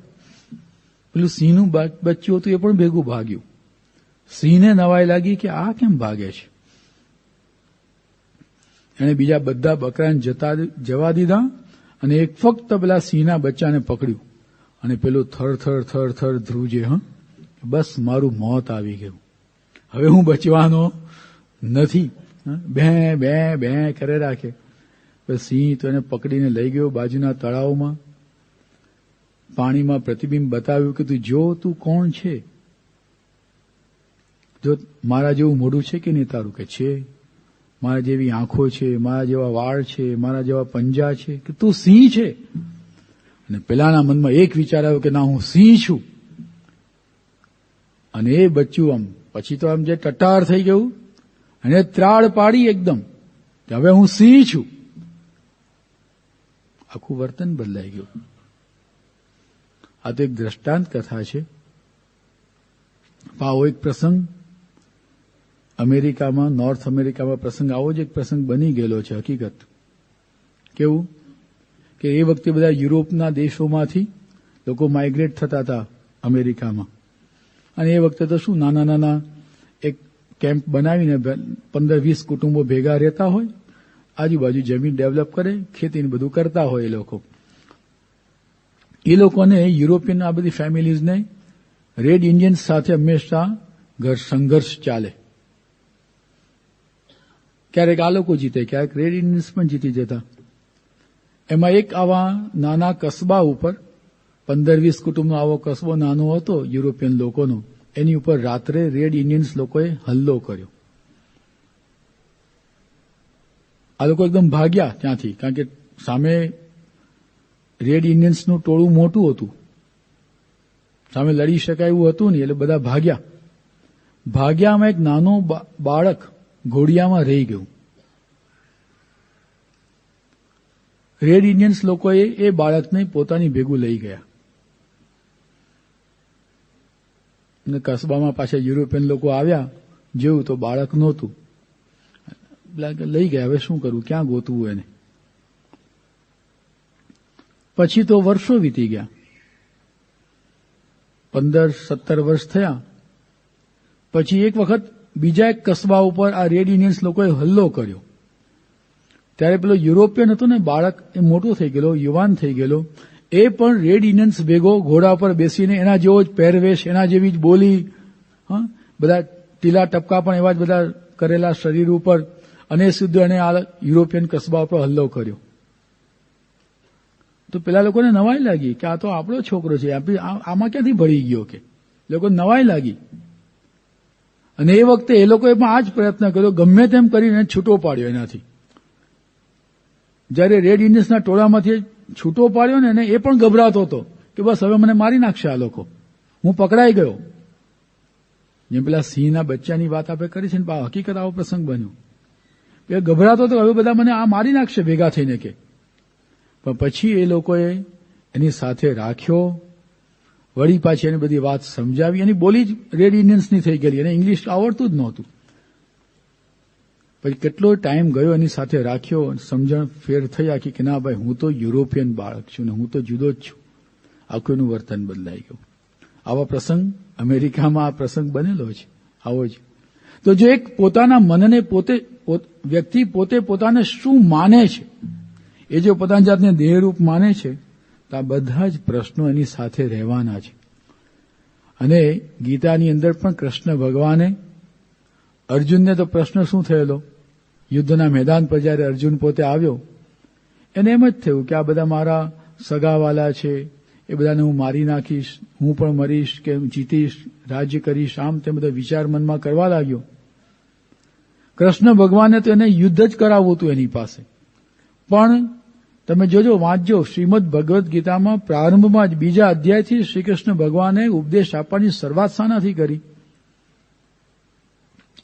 પેલું સિંહનું બચ્ચું હતું એ પણ ભેગું ભાગ્યું. સિંહને નવાઈ લાગી કે આ કેમ ભાગે છે. એણે બીજા બધા બકરાને જવા દીધા અને એક ફક્ત પેલા સિંહના બચ્ચાને પકડ્યું અને પેલું થર થર થર થર ધ્રુજે. બસ મારું મોત આવી ગયું, હવે હું બચવાનો નથી. બે બે બે કરે રાખે. સિંહ તો એને પકડીને લઈ ગયો બાજુના તળાવમાં. પાણીમાં પ્રતિબિંબ બતાવ્યું કે તું જો તું કોણ છે, જો મારા જેવું મોઢું છે કે નહીં તારું, કે છે. મારા જેવી આંખો છે, મારા જેવા વાળ છે, મારા જેવા પંજા છે, કે તું સિંહ છે. અને પેલાના મનમાં એક વિચાર આવ્યો કે ના, હું સિંહ છું. અને એ બચ્ચું આમ પછી તો આમ જે ટટાર થઈ ગયું અને ત્રાડ પાડી એકદમ કે હવે હું સિંહ છું. આખું વર્તન બદલાઈ ગયું. આ તો એક દ્રષ્ટાંત કથા છે. આવો એક પ્રસંગ અમેરિકામાં, નોર્થ અમેરિકામાં પ્રસંગ આવો જ એક પ્રસંગ બની ગયેલો છે. હકીકત કેવું કે એ વખતે બધા યુરોપના દેશોમાંથી લોકો માઇગ્રેટ થતા હતા અમેરિકામાં. અને એ વખતે તો શું નાના નાના એક કેમ્પ બનાવીને 15-20 કુટુંબો ભેગા રહેતા હોય, આજુબાજુ જમીન ડેવલપ કરે, ખેતીને બધું કરતા હોય એ લોકો. એ લોકોને યુરોપિયન આ બધી ફેમિલીઝને રેડ ઇન્ડિયન્સ સાથે હંમેશા સંઘર્ષ ચાલે. ક્યારેક આ લોકો જીતે, ક્યારેક રેડ ઇન્ડિયન્સ પણ જીતી જતા. એમાં એક આવા નાના કસ્બા ઉપર 15-20 કુટુંબનો આવો કસ્બો નાનો હતો યુરોપિયન લોકોનો, એની ઉપર રાત્રે રેડ ઇન્ડિયન્સ લોકોએ હલ્લો કર્યો. આ લોકો એકદમ ભાગ્યા ત્યાંથી, કારણ કે સામે રેડ ઇન્ડિયન્સનું ટોળું મોટું હતું, સામે લડી શકાય એવું હતું નહીં, એટલે બધા ભાગ્યા. ભાગ્યામાં એક નાનો બાળક ઘોડિયામાં રહી ગયું. રેડ ઇન્ડિયન્સ લોકોએ એ બાળકને પોતાની ભેગું લઈ ગયા. અને કસ્બામાં પાછા યુરોપિયન લોકો આવ્યા, જેવું તો બાળક નહોતું. લઈ ગયા, હવે શું કરવું, ક્યાં ગોતવું એને. પછી તો વર્ષો વીતી ગયા, 15-17 વર્ષ થયા. પછી એક વખત બીજા એક કસ્બા ઉપર આ રેડ ઇન્ડિયન્સ લોકોએ હલ્લો કર્યો. ત્યારે પેલો યુરોપિયન હતો ને બાળક, એ મોટો થઈ ગયેલો, યુવાન થઈ ગયેલો, એ પણ રેડ ઇન્ડિયન્સ ભેગો ઘોડા પર બેસીને એના જેવો જ પહેરવેશ, એના જેવી જ બોલી, બધા ટીલા ટપકા પણ એવા જ બધા કરેલા શરીર ઉપર, અને સીધો એને આ યુરોપિયન કસ્બા ઉપર હલ્લો કર્યો. તો પેલા લોકોને નવાઈ લાગી કે આ તો આપણો છોકરો છે, આમાં ક્યાંથી ભળી ગયો, કે લોકો નવાઈ લાગી. અને એ વખતે એ લોકોએ પણ આ જ પ્રયત્ન કર્યો, ગમે તેમ કરીને છૂટો પાડ્યો એનાથી. જયારે રેડ ઇન્ડિયન્સના ટોળામાંથી છૂટો પાડ્યો ને, એ પણ ગભરાતો હતો કે બસ હવે મને મારી નાખશે આ લોકો, હું પકડાઈ ગયો. જેમ પેલા સિંહના બચ્ચાની વાત આપણે કરી છે ને, હકીકત આવો પ્રસંગ બન્યો. એ ગભરાતો હતો, હવે બધા મને આ મારી નાખશે ભેગા થઈને કે. પણ પછી એ લોકોએ એની સાથે રાખ્યો, વળી પાછી એની બધી વાત સમજાવી. એની બોલી જ રેડ ઇન્ડિયન્સની થઈ ગયેલી, એને ઇંગ્લિશ આવડતું જ નહોતું. પછી કેટલો ટાઈમ ગયો, એની સાથે રાખ્યો, સમજણ ફેર થઈ આખી કે ના ભાઈ, હું તો યુરોપિયન બાળક છું ને હું તો જુદો જ છું. આખું એનું વર્તન બદલાઈ ગયું. આવા પ્રસંગ અમેરિકામાં આ પ્રસંગ બનેલો છે, આવો જ. તો જો એક પોતાના મનને વ્યક્તિ પોતે પોતાને શું માને છે, એ જો પોતાની જાતને દેહરૂપ માને છે, તો આ બધા જ પ્રશ્નો એની સાથે રહેવાના છે. અને ગીતાની અંદર પણ કૃષ્ણ ભગવાને અર્જુનને તો પ્રશ્ન શું થયેલો, યુદ્ધના મેદાન પર જયારે અર્જુન પોતે આવ્યો, એને એમ જ થયું કે આ બધા મારા સગાવાલા છે, એ બધાને હું મારી નાખીશ, હું પણ મરીશ કે જીતીશ, રાજ્ય કરીશ, આમ તે બધા વિચાર મનમાં કરવા લાગ્યો. કૃષ્ણ ભગવાને તો એને યુદ્ધ જ કરાવવું હતું એની પાસે. પણ તમે જોજો, વાંચજો, શ્રીમદ ભગવદ્ ગીતામાં પ્રારંભમાં જ બીજા અધ્યાયથી શ્રી કૃષ્ણ ભગવાને ઉપદેશ આપવાની શરૂઆત શાનાથી કરી?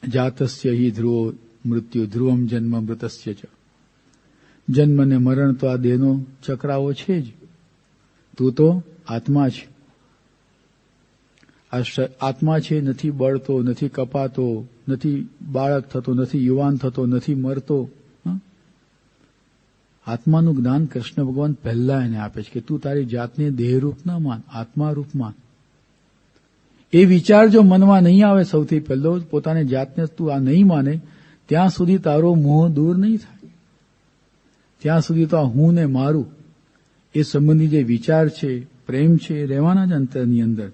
જાતસ્ય હિ ધ્રુવો મૃત્યુ ધ્રુવમ જન્મ મૃતસ્ય ચ. જન્મ ને મરણ તો આ દેહનો ચક્રાવો છે જ. તું તો આત્મા છે. આ આત્મા છે, નથી બળતો, નથી કપાતો, નથી બાળક થતો, નથી યુવાન થતો, નથી મરતો. આત્માનું જ્ઞાન કૃષ્ણ ભગવાન પહેલા એને આપે છે કે તું તારી જાતને દેહરૂપ ન માન, આત્મારૂપ માન. એ વિચાર જો મનમાં નહીં આવે, સૌથી પહેલો પોતાની જાતને તું આ નહીં માને, ત્યાં સુધી તારો મોહ દૂર નહીં થાય. ત્યાં સુધી તો આ હું ને મારું એ સંબંધી જે વિચાર છે, પ્રેમ છે, એ રહેવાના જ અંતરની અંદર.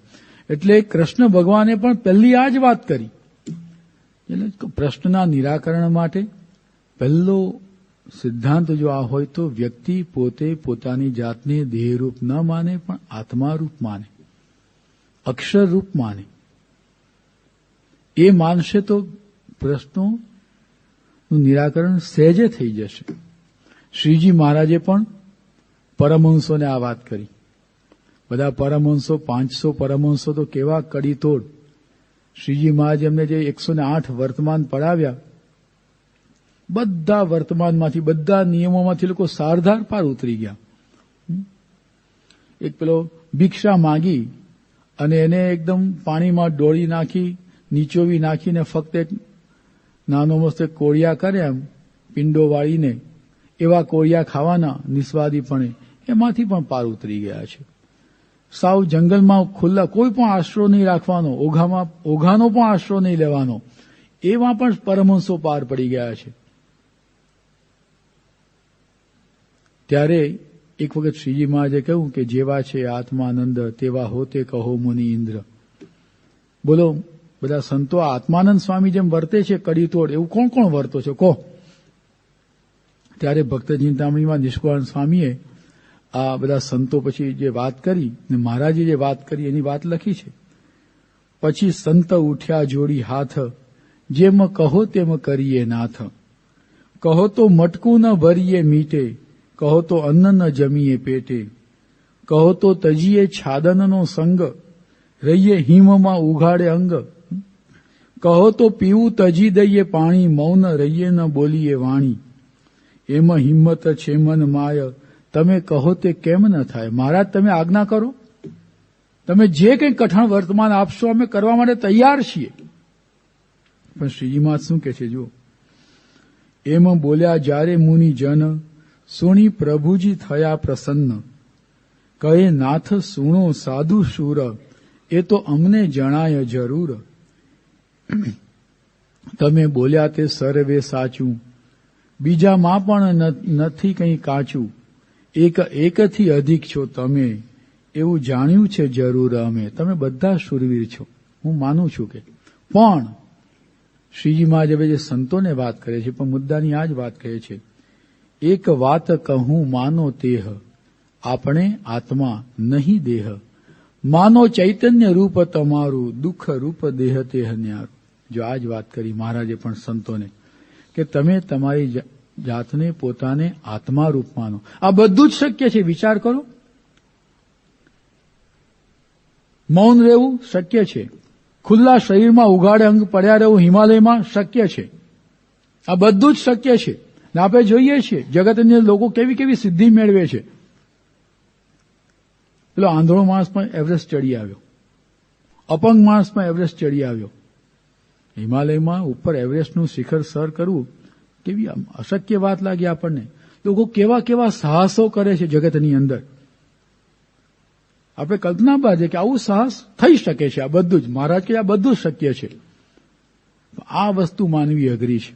એટલે કૃષ્ણ ભગવાને પણ પહેલી આ જ વાત કરી. એટલે પ્રશ્નના નિરાકરણ માટે પહેલો સિદ્ધાંત જો આ હોય તો વ્યક્તિ પોતે પોતાની જાતને દેહરૂપ ન માને, પણ આત્મારૂપ માને, અક્ષરરૂપ માને. એ માનશે તો પ્રશ્નોનું નિરાકરણ સહેજે થઈ જશે. શ્રીજી મહારાજે પણ પરમહંસોને આ વાત કરી. બધા પરમહંસો, 500 પરમહંસો તો કેવા કડી તોડ. શ્રીજી મહારાજ એમને જે 108 વર્તમાન પડાવ્યા, બધા વર્તમાનમાંથી, બધા નિયમોમાંથી લોકો સારધાર પાર ઉતરી ગયા. એક પેલો ભિક્ષા માંગી અને એને એકદમ પાણીમાં ડોળી નાખી, નીચોવી નાખીને ફક્ત એક નાનો મસ્ત કોળિયા કરે એમ પિંડો વાળીને, એવા કોળિયા ખાવાના નિસ્વાદીપણે, એમાંથી પણ પાર ઉતરી ગયા છે. સાવ જંગલમાં ખુલ્લા, કોઈ પણ આશરો નહીં રાખવાનો, ઓઘાનો પણ આશરો નહીં લેવાનો, એમાં પણ પરમહંસો પાર પડી ગયા છે. ત્યારે એક વખત શ્રીજી મહારાજે કહ્યું કે જેવા છે આત્માનંદ તેવા હોતે કહો મુનિ ઇન્દ્ર. બોલો, બધા સંતો આત્માનંદ સ્વામી જેમ વર્તે છે કડી તોડ, એવું કોણ કોણ વર્તો છે કહો? ત્યારે ભક્ત ચિંતામણીમાં નિષ્કુળાનંદ સ્વામીએ આ બધા સંતો પછી જે વાત કરી ને મહારાજે જે વાત કરી એની વાત લખી છે. પછી સંત ઉઠ્યા જોડી હાથ, જેમ કહો તેમ કરીએ નાથ. કહો તો મટકું ન ભરીએ મીટે, કહો તો અન્ન ન જમીએ પેટે. કહો તો તજીએ છાદનનો સંગ, રહીએ હિમમાં ઉઘાડે અંગ. કહો તો પીવું તજી દઈએ પાણી, મૌન રહીએ ન બોલીએ વાણી. એમાં હિંમત છે મન માય, તમે કહો તે કેમ ન થાય. મહારાજ તમે આજ્ઞા કરો, તમે જે કંઈ કઠણ વર્તમાન આપશો અમે કરવા માટે તૈયાર છીએ. પણ શ્રીજી મહારાજ શું કહે છે જુઓ, એમ બોલ્યા જ્યારે મુનિ જન, સુણી પ્રભુજી થયા પ્રસન્ન. કહે નાથ સુણો સાધુ શૂર, એ તો અમને જણાય જરૂર. તમે બોલ્યા તે સર્વે સાચું, બીજામાં પણ નથી કંઈ કાચું. એકથી અધિક છો તમે, એવું જાણ્યું છે જરૂર અમે. તમે બધા શૂરવીર છો, હું માનું છું કે. પણ શ્રીજી મહારાજ હવે જે સંતોને વાત કરે છે, પણ મુદ્દાની આ જ વાત કહે છે, એક વાત કહું માનો તેહ, આપણે આત્મા નહીં દેહ. માનો ચૈતન્ય રૂપ તમારું, દુઃખ રૂપ દેહ તેહ ન્યારું. જો આ જ વાત કરી મહારાજે પણ સંતોને કે તમે તમારી જાતને પોતાને આત્મા રૂપ માનો. આ બધું જ શક્ય છે. વિચાર કરો, મૌન રહેવું શક્ય છે, ખુલ્લા શરીરમાં ઉઘાડે અંગ પડ્યા રહેવું હિમાલયમાં શક્ય છે. આ બધું જ શક્ય છે. ને આપણે જોઈએ છીએ જગતની લોકો કેવી કેવી સિદ્ધિ મેળવે છે. પેલો આંધળો માણસ પણ એવરેસ્ટ ચડી આવ્યો, અપંગ માણસ પણ એવરેસ્ટ ચડી આવ્યો. હિમાલયમાં ઉપર એવરેસ્ટનું શિખર સર કરવું કેવી અશક્ય વાત લાગી આપણને. લોકો કેવા કેવા સાહસો કરે છે જગતની અંદર. આપણે કલ્પના બાદ છે કે આવું સાહસ થઈ શકે છે. આ બધું જ મહારાજ કે આ બધું જ શક્ય છે. આ વસ્તુ માનવી અઘરી છે.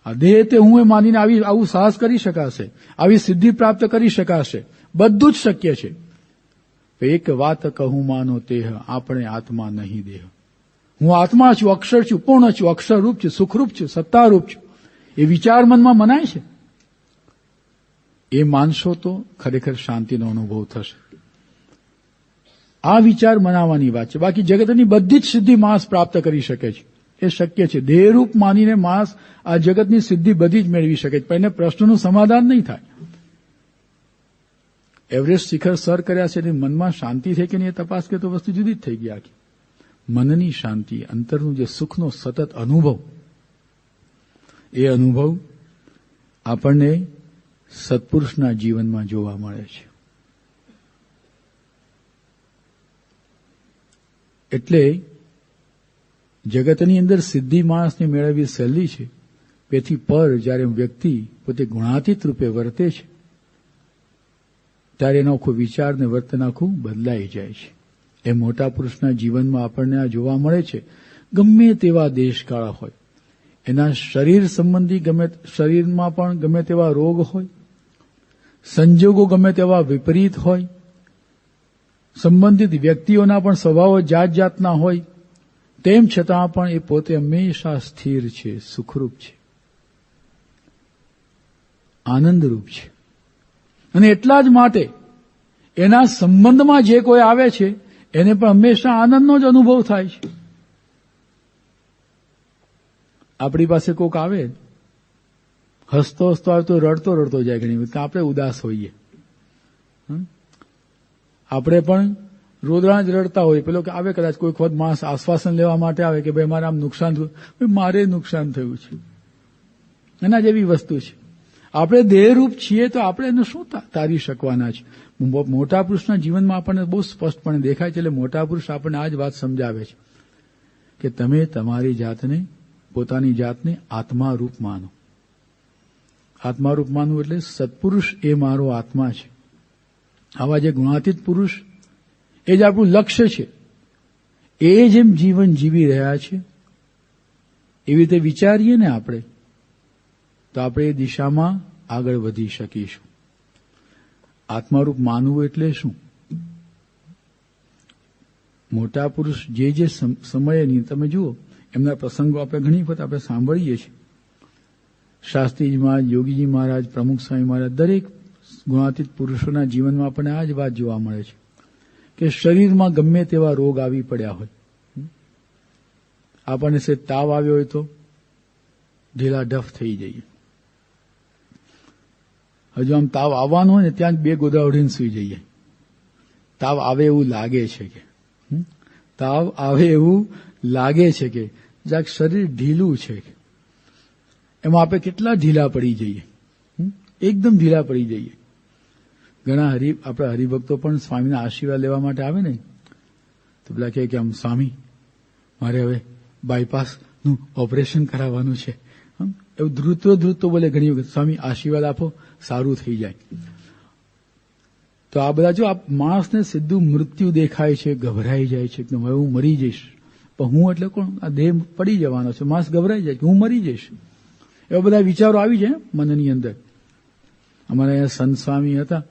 આ દેહ તે હું એ માનીને આવું સાહસ કરી શકાશે, આવી સિદ્ધિ પ્રાપ્ત કરી શકાશે, બધું જ શક્ય છે. એક વાત કહું માનો તેહ, આપણે આત્મા નહીં દેહ. હું આત્મા છું, અક્ષર છું, પૂર્ણ છું, અક્ષરરૂપ છું, સુખરૂપ છું, સત્તારૂપ છું. એ વિચાર મનમાં મનાય છે. એ માનશો તો ખરેખર શાંતિનો અનુભવ થશે. આ વિચાર મનાવવાની વાત છે. બાકી જગતની બધી જ સિદ્ધિ માણસ પ્રાપ્ત કરી શકે છે, એ શક્ય છે. દેહરૂપ માનીને માણસ આ જગતની સિદ્ધિ બધી જ મેળવી શકે છે, પણ એને પ્રશ્નનું સમાધાન નહીં થાય. એવરેસ્ટ શિખર સર કર્યા છે, એની મનમાં શાંતિ થઈ કે નહીં એ તપાસ કરે તો વસ્તુ જુદી જ થઈ ગઈ આખી. મનની શાંતિ, અંતરનું જે સુખનો સતત અનુભવ, એ અનુભવ આપણને સત્પુરુષના જીવનમાં જોવા મળે છે. એટલે જગતની અંદર સિદ્ધિ માણસને મેળવવી સહેલી છે, તેથી પર જ્યારે વ્યક્તિ પોતે ગુણાતીત રૂપે વર્તે છે ત્યારે એનો આખો વિચાર ને વર્તન આખું બદલાઈ જાય છે. એ મોટા પુરુષના જીવનમાં આપણને આ જોવા મળે છે. ગમે તેવા દેશકાળ હોય, એના શરીર સંબંધી શરીરમાં પણ ગમે તેવા રોગ હોય, સંજોગો ગમે તેવા વિપરીત હોય, સંબંધિત વ્યક્તિઓના પણ સ્વભાવો જાત જાતના હોય, તેમ છતાં પણ એ પોતે હંમેશા સ્થિર છે, સુખરૂપ છે, આનંદરૂપ છે. અને એટલા જ માટે એના સંબંધમાં જે કોઈ આવે છે એને પણ હંમેશા આનંદનો જ અનુભવ થાય છે. આપણી પાસે કોઈક આવે, હસતો હસતો આવે તો રડતો રડતો જાય ઘણી વખત, આપણે ઉદાસ હોઈએ. આપણે પણ રોદણા જ રડતા હોઈએ. પેલો કે આવે કદાચ કોઈ વખત માણસ આશ્વાસન લેવા માટે આવે કે ભાઈ મારે આમ નુકસાન થયું, ભાઈ મારે નુકસાન થયું છે, એના જેવી વસ્તુ છે. આપણે દેહરૂપ છીએ તો આપણે એને શું તારી શકવાના છે. મોટા પુરુષના જીવનમાં આપણને બહુ સ્પષ્ટપણે દેખાય છે. એટલે મોટા પુરુષ આપણને આ જ વાત સમજાવે છે કે તમે તમારી જાતને, પોતાની જાતને આત્મારૂપ માનો. આત્મારૂપ માનવું એટલે સત્પુરુષ એ મારો આત્મા છે. આવા જે ગુણાતીત પુરુષ, એ જ આપણું લક્ષ્ય છે. એ જેમ જીવન જીવી રહ્યા છે એવી રીતે વિચારીએ ને આપણે, તો આપણે એ દિશામાં આગળ વધી શકીશું. આત્મારૂપ માનવું એટલે શું? મોટા પુરુષ જે સમયની તમે જુઓ, એમના પ્રસંગો આપણે ઘણી વખત આપણે સાંભળીએ છીએ. શાસ્ત્રીજી મહારાજ, યોગીજી મહારાજ, પ્રમુખ સ્વામી મહારાજ, દરેક ગુણાતીત પુરુષોના જીવનમાં આપણને આ જ વાત જોવા મળે છે કે શરીરમાં ગમે તેવા રોગ આવી પડ્યા હોય, આપણને સે તાવ આવ્યો હોય તો ઢીલા ઢફ થઈ જઈએ. હજુ આમ તાવ આવવાનો હોય ને ત્યાં જ બે ગોદડા ઓઢીને સૂઈ જઈએ. તાવ આવે એવું લાગે છે કે, તાવ આવે એવું લાગે છે કે જરાક શરીર ઢીલું છે, એમાં આપણે કેટલા ઢીલા પડી જઈએ, એકદમ ઢીલા પડી જઈએ. ઘણા આપણા હરિભક્તો પણ સ્વામીના આશીર્વાદ લેવા માટે આવે ને, તો પેલા કહે કે આમ સ્વામી મારે હવે બાયપાસનું ઓપરેશન કરાવવાનું છે, એવું ધ્રુતો બોલે ઘણી વખત, સ્વામી આશીર્વાદ આપો સારું થઈ જાય. તો આ બધા જો આ માણસને સીધું મૃત્યુ દેખાય છે, ગભરાઈ જાય છે કે હવે હું મરી જઈશ. પણ હું એટલે કોણ? આ દેહ પડી જવાનો છે. માણસ ગભરાઈ જાય કે હું મરી જઈશ. એવા બધા વિચારો આવી જાય મનની અંદર. અમારા અહીંયા સંત સ્વામી હતા,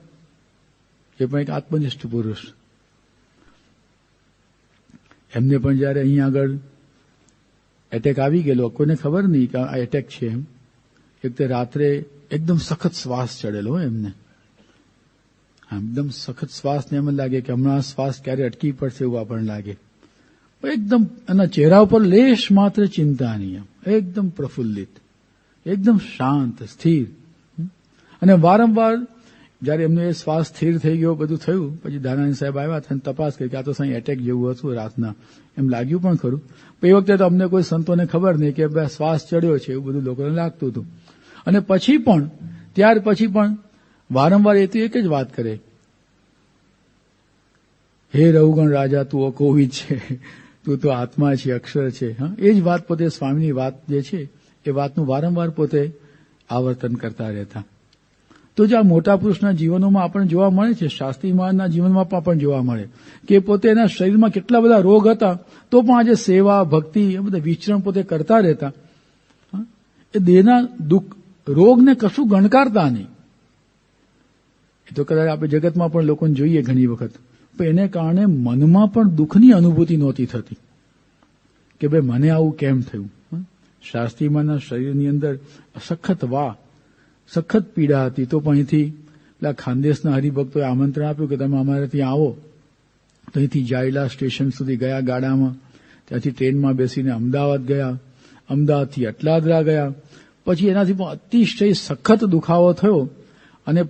એ પણ એક આત્મનિષ્ઠ પુરુષ. એમને પણ જયારે અહીંયા આગળ એટેક આવી ગયેલો, કોઈને ખબર નહીં કે આ એટેક છે એમ. એક તો રાત્રે એકદમ સખત શ્વાસ ચડેલો એમને, એકદમ સખત શ્વાસ ને એમ લાગે કે હમણાં શ્વાસ ક્યારે અટકી પડશે એવું આપણને લાગે. એકદમ એના ચહેરા ઉપર લેશ માત્ર ચિંતા નહીં, એકદમ પ્રફુલ્લિત, એકદમ શાંત, સ્થિર. અને વારંવાર જયારે એમને એ શ્વાસ સ્થિર થઈ ગયો, બધું થયું, પછી દાનાની સાહેબ આવ્યા અને તપાસ કરી કે આ તો સાંઈ એટેક જેવું હતું રાતના, એમ લાગ્યું પણ ખરું. એ વખતે તો અમને કોઈ સંતોને ખબર નહીં કે શ્વાસ ચડ્યો છે, એવું બધું લોકોને લાગતું હતું. અને પછી પણ, ત્યાર પછી પણ વારંવાર એ તો એક જ વાત કરે, હે રઘુગણ રાજા તું અકોવિદ છે, તું તો આત્મા છે, અક્ષર છે. હા, એ જ વાત પોતે સ્વામીની વાત જે છે એ વાતનું વારંવાર પોતે આવર્તન કરતા રહેતા. તો જે આ મોટા પુરુષના જીવનોમાં આપણને જોવા મળે છે, શાસ્ત્રી મહારાજના જીવનમાં પણ આપણને જોવા મળે કે પોતે એના શરીરમાં કેટલા બધા રોગ હતા, તો પણ આજે સેવા, ભક્તિ, એ બધા વિચરણ પોતે કરતા રહેતા. એ દેહના દુઃખ, રોગને કશું ગણકારતા નહીં. એ તો કદાચ આપણે જગતમાં પણ લોકોને જોઈએ ઘણી વખત, પણ એને કારણે મનમાં પણ દુઃખની અનુભૂતિ નહોતી થતી કે ભાઈ મને આવું કેમ થયું. શાસ્ત્રીમાંના શરીરની અંદર સખત પીડા હતી, તો પણ અહીંથી પેલા ખાનદેશના હરિભક્તોએ આમંત્રણ આપ્યું કે તમે અમારે ત્યાં આવો તો અહીંથી જાયલા સ્ટેશન સુધી ગયા ગાડામાં, ત્યાંથી ટ્રેનમાં બેસીને અમદાવાદ ગયા, અમદાવાદથી અટલાદરા ગયા, પછી એનાથી પણ અતિશય સખત દુખાવો થયો અને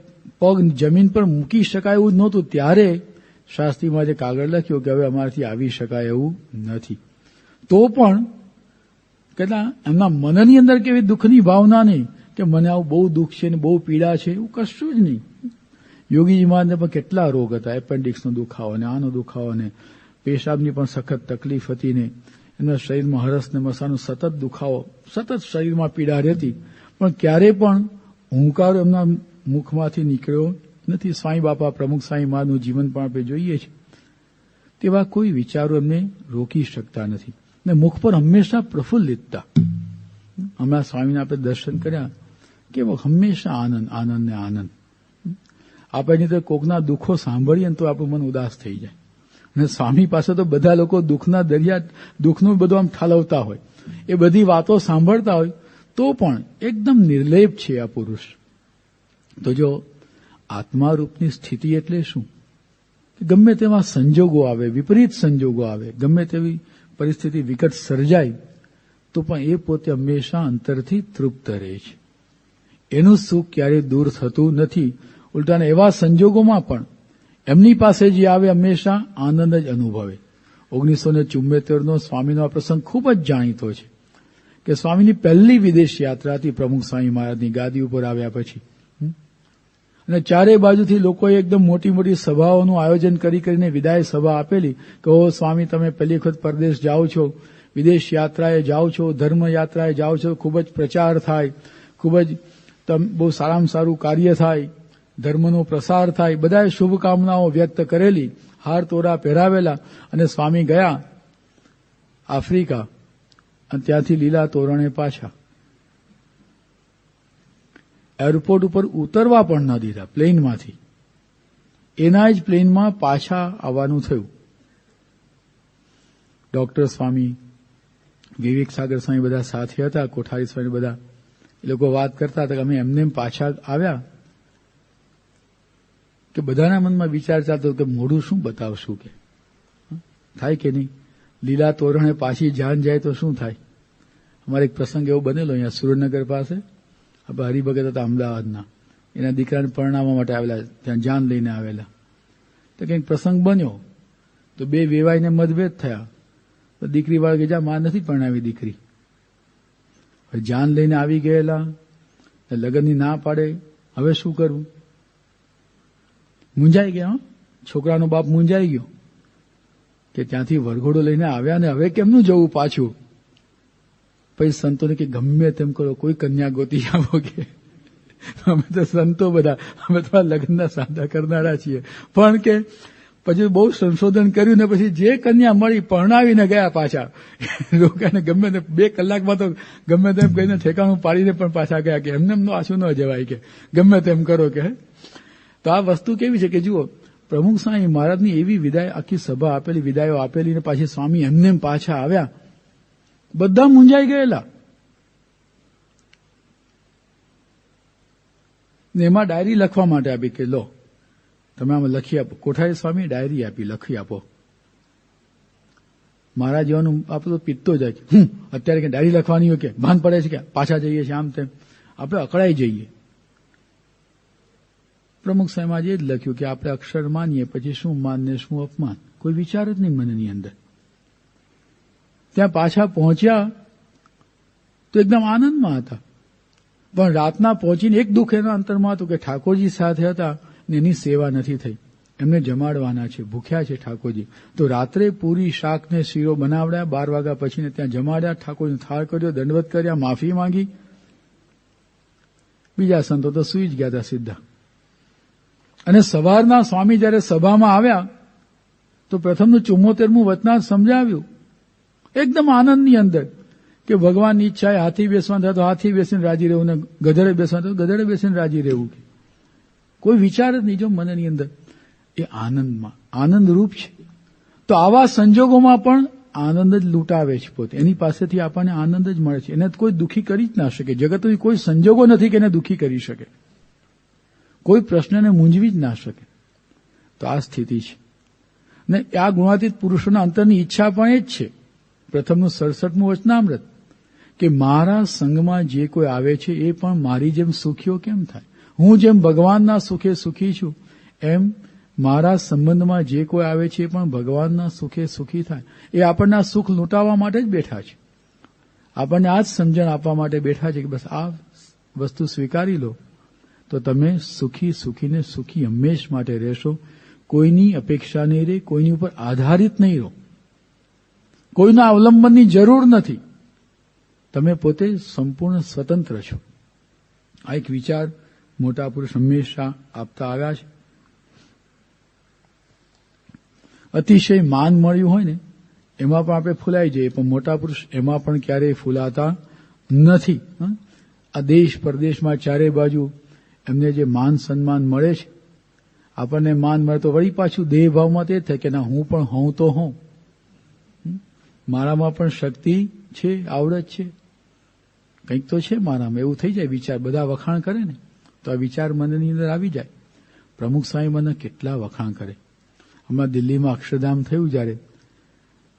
પગ જમીન પર મૂકી શકાય એવું નહોતું. ત્યારે શાસ્ત્રીમાં જે કાગળ લખ્યો કે હવે અમારાથી આવી શકાય એવું નથી. તો પણ કેટલા એમના મનની અંદર કેવી દુઃખની ભાવના નહીં કે મને આવું બહુ દુઃખ છે ને બહુ પીડા છે, એવું કશું જ નહીં. યોગીજી મહારાજને પણ કેટલા રોગ હતા, એપેન્ડિક્સનો દુખાવો ને આનો દુખાવો ને પેશાબની પણ સખત તકલીફ હતી ને એમના શરીરમાં હરસ ને મસાનો સતત દુખાવો, સતત શરીરમાં પીડા રહેતી, પણ ક્યારે પણ હુંકારો એમના મુખમાંથી નીકળ્યો નથી. સ્વામી બાપા પ્રમુખ સ્વામી મહારાજનું જીવન પણ આપણે જોઈએ છીએ, તેવા કોઈ વિચારો એમને રોકી શકતા નથી ને મુખ પર હંમેશા પ્રફુલ્લિતતા. હમણાં સ્વામીને આપણે દર્શન કર્યા કે હંમેશા આનંદ આનંદ ને આનંદ. આપણે તો કોકના દુઃખો સાંભળીએ તો આપણું મન ઉદાસ થઈ જાય. અને સ્વામી પાસે તો બધા લોકો દુઃખના દરિયા, દુઃખનું બધું આમ ઠાલવતા હોય, એ બધી વાતો સાંભળતા હોય તો પણ એકદમ નિર્લેપ છે આ પુરુષ. તો જો આત્મારૂપની સ્થિતિ એટલે શું? ગમે તેવા સંજોગો આવે, વિપરીત સંજોગો આવે, ગમે તેવી પરિસ્થિતિ વિકટ સર્જાય તો પણ એ પોતે હંમેશા અંતરથી તૃપ્ત રહે છે. એનું સુખ ક્યારેય દૂર થતું નથી. ઉલટાને એવા સંજોગોમાં પણ એમની પાસે જે આવે હંમેશા આનંદ જ અનુભવે. 1974નો સ્વામીનો આ પ્રસંગ ખૂબ જ જાણીતો છે કે સ્વામીની પહેલી વિદેશ યાત્રા હતી પ્રમુખ સ્વામી મહારાજની ગાદી ઉપર આવ્યા પછી. અને ચારે બાજુથી લોકોએ એકદમ મોટી મોટી સભાઓનું આયોજન કરીને વિદાય સભા આપેલી કે ઓ સ્વામી તમે પહેલી વખત પરદેશ જાઓ છો, વિદેશ યાત્રાએ જાઓ છો, ધર્મ યાત્રાએ જાઓ છો, ખૂબ જ પ્રચાર થાય, ખૂબ જ બહુ સારામાં સારું કાર્ય થાય, ધર્મનો પ્રસાર થાય, બધાએ શુભકામનાઓ વ્યક્ત કરેલી, હાર તોરા પહેરાવેલા. અને સ્વામી ગયા આફ્રિકા અને ત્યાંથી લીલા તોરણે પાછા. એરપોર્ટ ઉપર ઉતરવા પણ ન દીધા પ્લેનમાંથી. એના જ પ્લેનમાં પાછા આવવાનું થયું. ડોક્ટર સ્વામી, વિવેક સાગર સ્વામી બધા સાથે હતા, કોઠારી સ્વામી બધા, એ લોકો વાત કરતા હતા કે અમે એમને પાછા આવ્યા કે બધાના મનમાં વિચાર ચાલતો કે મોઢું શું બતાવશું, કે થાય કે નહીં, લીલા તોરણે પાછી જાન જાય તો શું થાય. અમારે એક પ્રસંગ એવો બનેલો અહીંયા સુરેન્દ્રનગર પાસે, આપણે હરિભગત હતા અમદાવાદના, એના દીકરાને પરણાવવા માટે આવેલા, ત્યાં જાન લઈને આવેલા. તો કંઈક પ્રસંગ બન્યો તો બે વેવાઈને મતભેદ થયા. તો દીકરી વાળા કે જા માં નથી પરણાવી દીકરી, જાન લઈને આવી ગયેલા, લગ્નની ના પાડે, હવે શું કરવું? મૂંઝાઈ ગયા. છોકરાનો બાપ મૂંઝાઈ ગયો કે ત્યાંથી વરઘોડો લઈને આવ્યા ને હવે કેમનું જવું પાછું. પછી સંતોને કે ગમે તેમ કરો, કોઈ કન્યા ગોતી આપો, કે અમે તો સંતો બધા, અમે તો લગ્નના સાદા કરનારા છીએ. પણ કે પછી બહુ સંશોધન કર્યું ને પછી જે કન્યા મળી પરણાવીને ગયા પાછા. લોકોને ગમે તે 2 કલાકમાં તો ગમે તેમ કહીને ઠેકાણું પાડીને પણ પાછા ગયા કે એમને આછું ન જવાય, કે ગમે તેમ કરો. કે તો આ વસ્તુ કેવી છે કે જુઓ, પ્રમુખ સ્વામી મહારાજની એવી વિદાય, આખી સભા આપેલી, વિદાયો આપેલી ને પાછી સ્વામી એમને પાછા આવ્યા, બધા મૂંઝાઈ ગયેલા. ને એમાં ડાયરી લખવા માટે આપી કે લો તમે આમાં લખી આપો. કોઠારી સ્વામી ડાયરી આપી, લખી આપો. મારા જેવાનું આપણે તો પીતો જાય કે અત્યારે કે ડાયરી લખવાની હોય, કે ભાન પડે છે કે પાછા જઈએ છીએ આમ તેમ, આપણે અકળાઈ જઈએ. પ્રમુખ સાહેબ એ જ લખ્યું કે આપણે અક્ષર માનીએ પછી શું માન ને શું અપમાન, કોઈ વિચાર જ નહીં મનની અંદર. ત્યાં પાછા પહોંચ્યા તો એકદમ આનંદમાં હતા, પણ રાતના પહોંચીને એક દુઃખ એના અંતરમાં હતું કે ઠાકોરજી સાથે હતા ને એની સેવા નથી થઈ. એમને જમાડવાના છે, ભૂખ્યા છે ઠાકોરજી. તો રાત્રે પૂરી શાક ને શીરો બનાવડ્યા, 12 વાગ્યા પછીને ત્યાં જમાડ્યા, ઠાકોરજીને થાળ કર્યો, દંડવત કર્યા, માફી માંગી. બીજા સંતો તો સુઈ જ ગયા હતા સીધા. અને સવારના સ્વામી જયારે સભામાં આવ્યા તો પ્રથમનું 74મું વચનાર્થ સમજાવ્યું એકદમ આનંદની અંદર કે ભગવાનની ઈચ્છાએ હાથી બેસવાનું થાય તો હાથી બેસીને રાજી રહેવું, ને ગધેડે બેસવાનું થાય તો ગધેડે બેસીને રાજી રહેવું. કોઈ વિચાર જ નહીં જો મનની અંદર. એ આનંદમાં આનંદરૂપ છે. તો આવા સંજોગોમાં પણ આનંદ જ લૂંટાવે છે પોતે, એની પાસેથી આપણને આનંદ જ મળે છે. એને કોઈ દુઃખી કરી જ ના શકે. જગતની કોઈ સંજોગો નથી કે એને દુઃખી કરી શકે, કોઈ પ્રશ્નને મૂંઝવી જ ના શકે. તો આ સ્થિતિ છે. ને આ ગુણાતીત પુરુષોના અંતરની ઈચ્છા પણ એ જ છે. પ્રથમનું 67મું વચનામૃત કે મારા સંગમાં જે કોઈ આવે છે એ પણ મારી જેમ સુખીઓ કેમ થાય. હું જેમ ભગવાનના સુખે સુખી છું એમ મારા સંબંધમાં જે કોઈ આવે છે એ પણ ભગવાનના સુખે સુખી થાય. એ આપણને સુખ લૂંટાવવા માટે જ બેઠા છે. આપણને આ જ સમજણ આપવા માટે બેઠા છે કે બસ આ વસ્તુ સ્વીકારી લો તો તમે સુખીને સુખી હંમેશ માટે રહેશો. કોઈની અપેક્ષા નહીં રહે, કોઈની ઉપર આધારિત નહીં રહો, કોઈના અવલંબનની જરૂર નથી. તમે પોતે સંપૂર્ણ સ્વતંત્ર છો. આ એક વિચાર મોટા પુરુષ હંમેશા આપતા આવ્યા છે. અતિશય માન મળ્યું હોય ને એમાં પણ આપણે ફૂલાઈ જઈએ, પણ મોટા પુરુષ એમાં પણ ક્યારેય ફૂલાતા નથી. આ દેશ પરદેશમાં ચારે બાજુ એમને જે માન સન્માન મળે છે, આપણને માન મળે તો વળી પાછું દેહ ભાવમાં તે થાય કે ના હું પણ હોઉં તો હોઉં, મારામાં પણ શક્તિ છે, આવડત છે, કંઈક તો છે મારામાં, એવું થઈ જાય વિચાર. બધા વખાણ કરે ને તો આ વિચાર મનની અંદર આવી જાય. પ્રમુખ સ્વામી મને કેટલા વખાણ કરે. હમણાં દિલ્હીમાં અક્ષરધામ થયું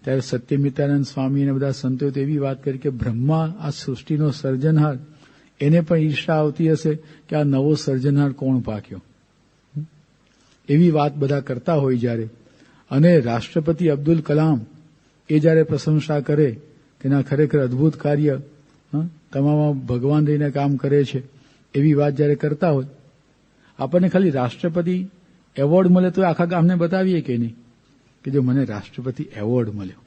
ત્યારે સત્યમિતાનંદ સ્વામી અને બધા સંતોએ તો એવી વાત કરી કે બ્રહ્મા આ સૃષ્ટિનો સર્જનહાર, એને પણ ઈર્ષા આવતી હશે કે આ નવો સર્જનહાર કોણ પાક્યો. એવી વાત બધા કરતા હોય જ્યારે. અને રાષ્ટ્રપતિ અબ્દુલ કલામ એ જ્યારે પ્રશંસા કરે કે ના ખરેખર અદભુત કાર્ય તમામ ભગવાન રહીને કામ કરે છે, એવી વાત જ્યારે કરતા હોય, આપણને ખાલી રાષ્ટ્રપતિ એવોર્ડ મળે તો આખા ગામને બતાવીએ કે નહીં કે જો મને રાષ્ટ્રપતિ એવોર્ડ મળ્યો,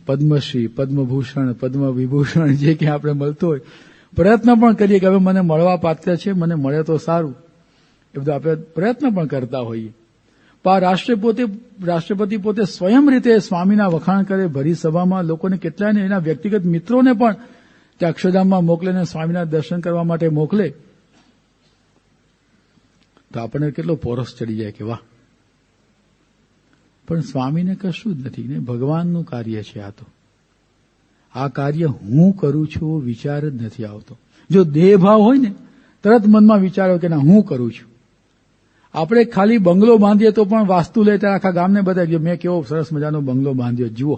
પદ્મશ્રી, પદ્મભૂષણ, પદ્મ વિભૂષણ જે કે આપણે મળતો હોય, પ્રયત્ન પણ કરીએ કે હવે મને મળવા પાત્ર છે, મને મળે તો સારું, એ બધું આપણે પ્રયત્ન પણ કરતા હોઈએ. પણ રાષ્ટ્રપતિ પોતે સ્વયં રીતે સ્વામીના વખાણ કરે ભરી સભામાં, લોકોને કેટલાયને એના વ્યક્તિગત મિત્રોને પણ ત્યાં અક્ષરધામમાં મોકલે ને સ્વામીના દર્શન કરવા માટે મોકલે, તો આપણને કેટલો પોરસ ચડી જાય કે વાહ. પણ સ્વામીને કશું જ નથી ને, ભગવાનનું કાર્ય છે આ તો. આ કાર્ય હું કરું છું વિચાર જ નથી આવતો. જો દેહભાવ હોય ને તરત મનમાં વિચાર આવે કે ના હું કરું છું. આપણે ખાલી બંગલો બાંધીએ તો પણ વાસ્તુ લે ત્યારે આખા ગામને બતાવીએ મેં કેવો સરસ મજાનો બંગલો બાંધ્યો જુઓ.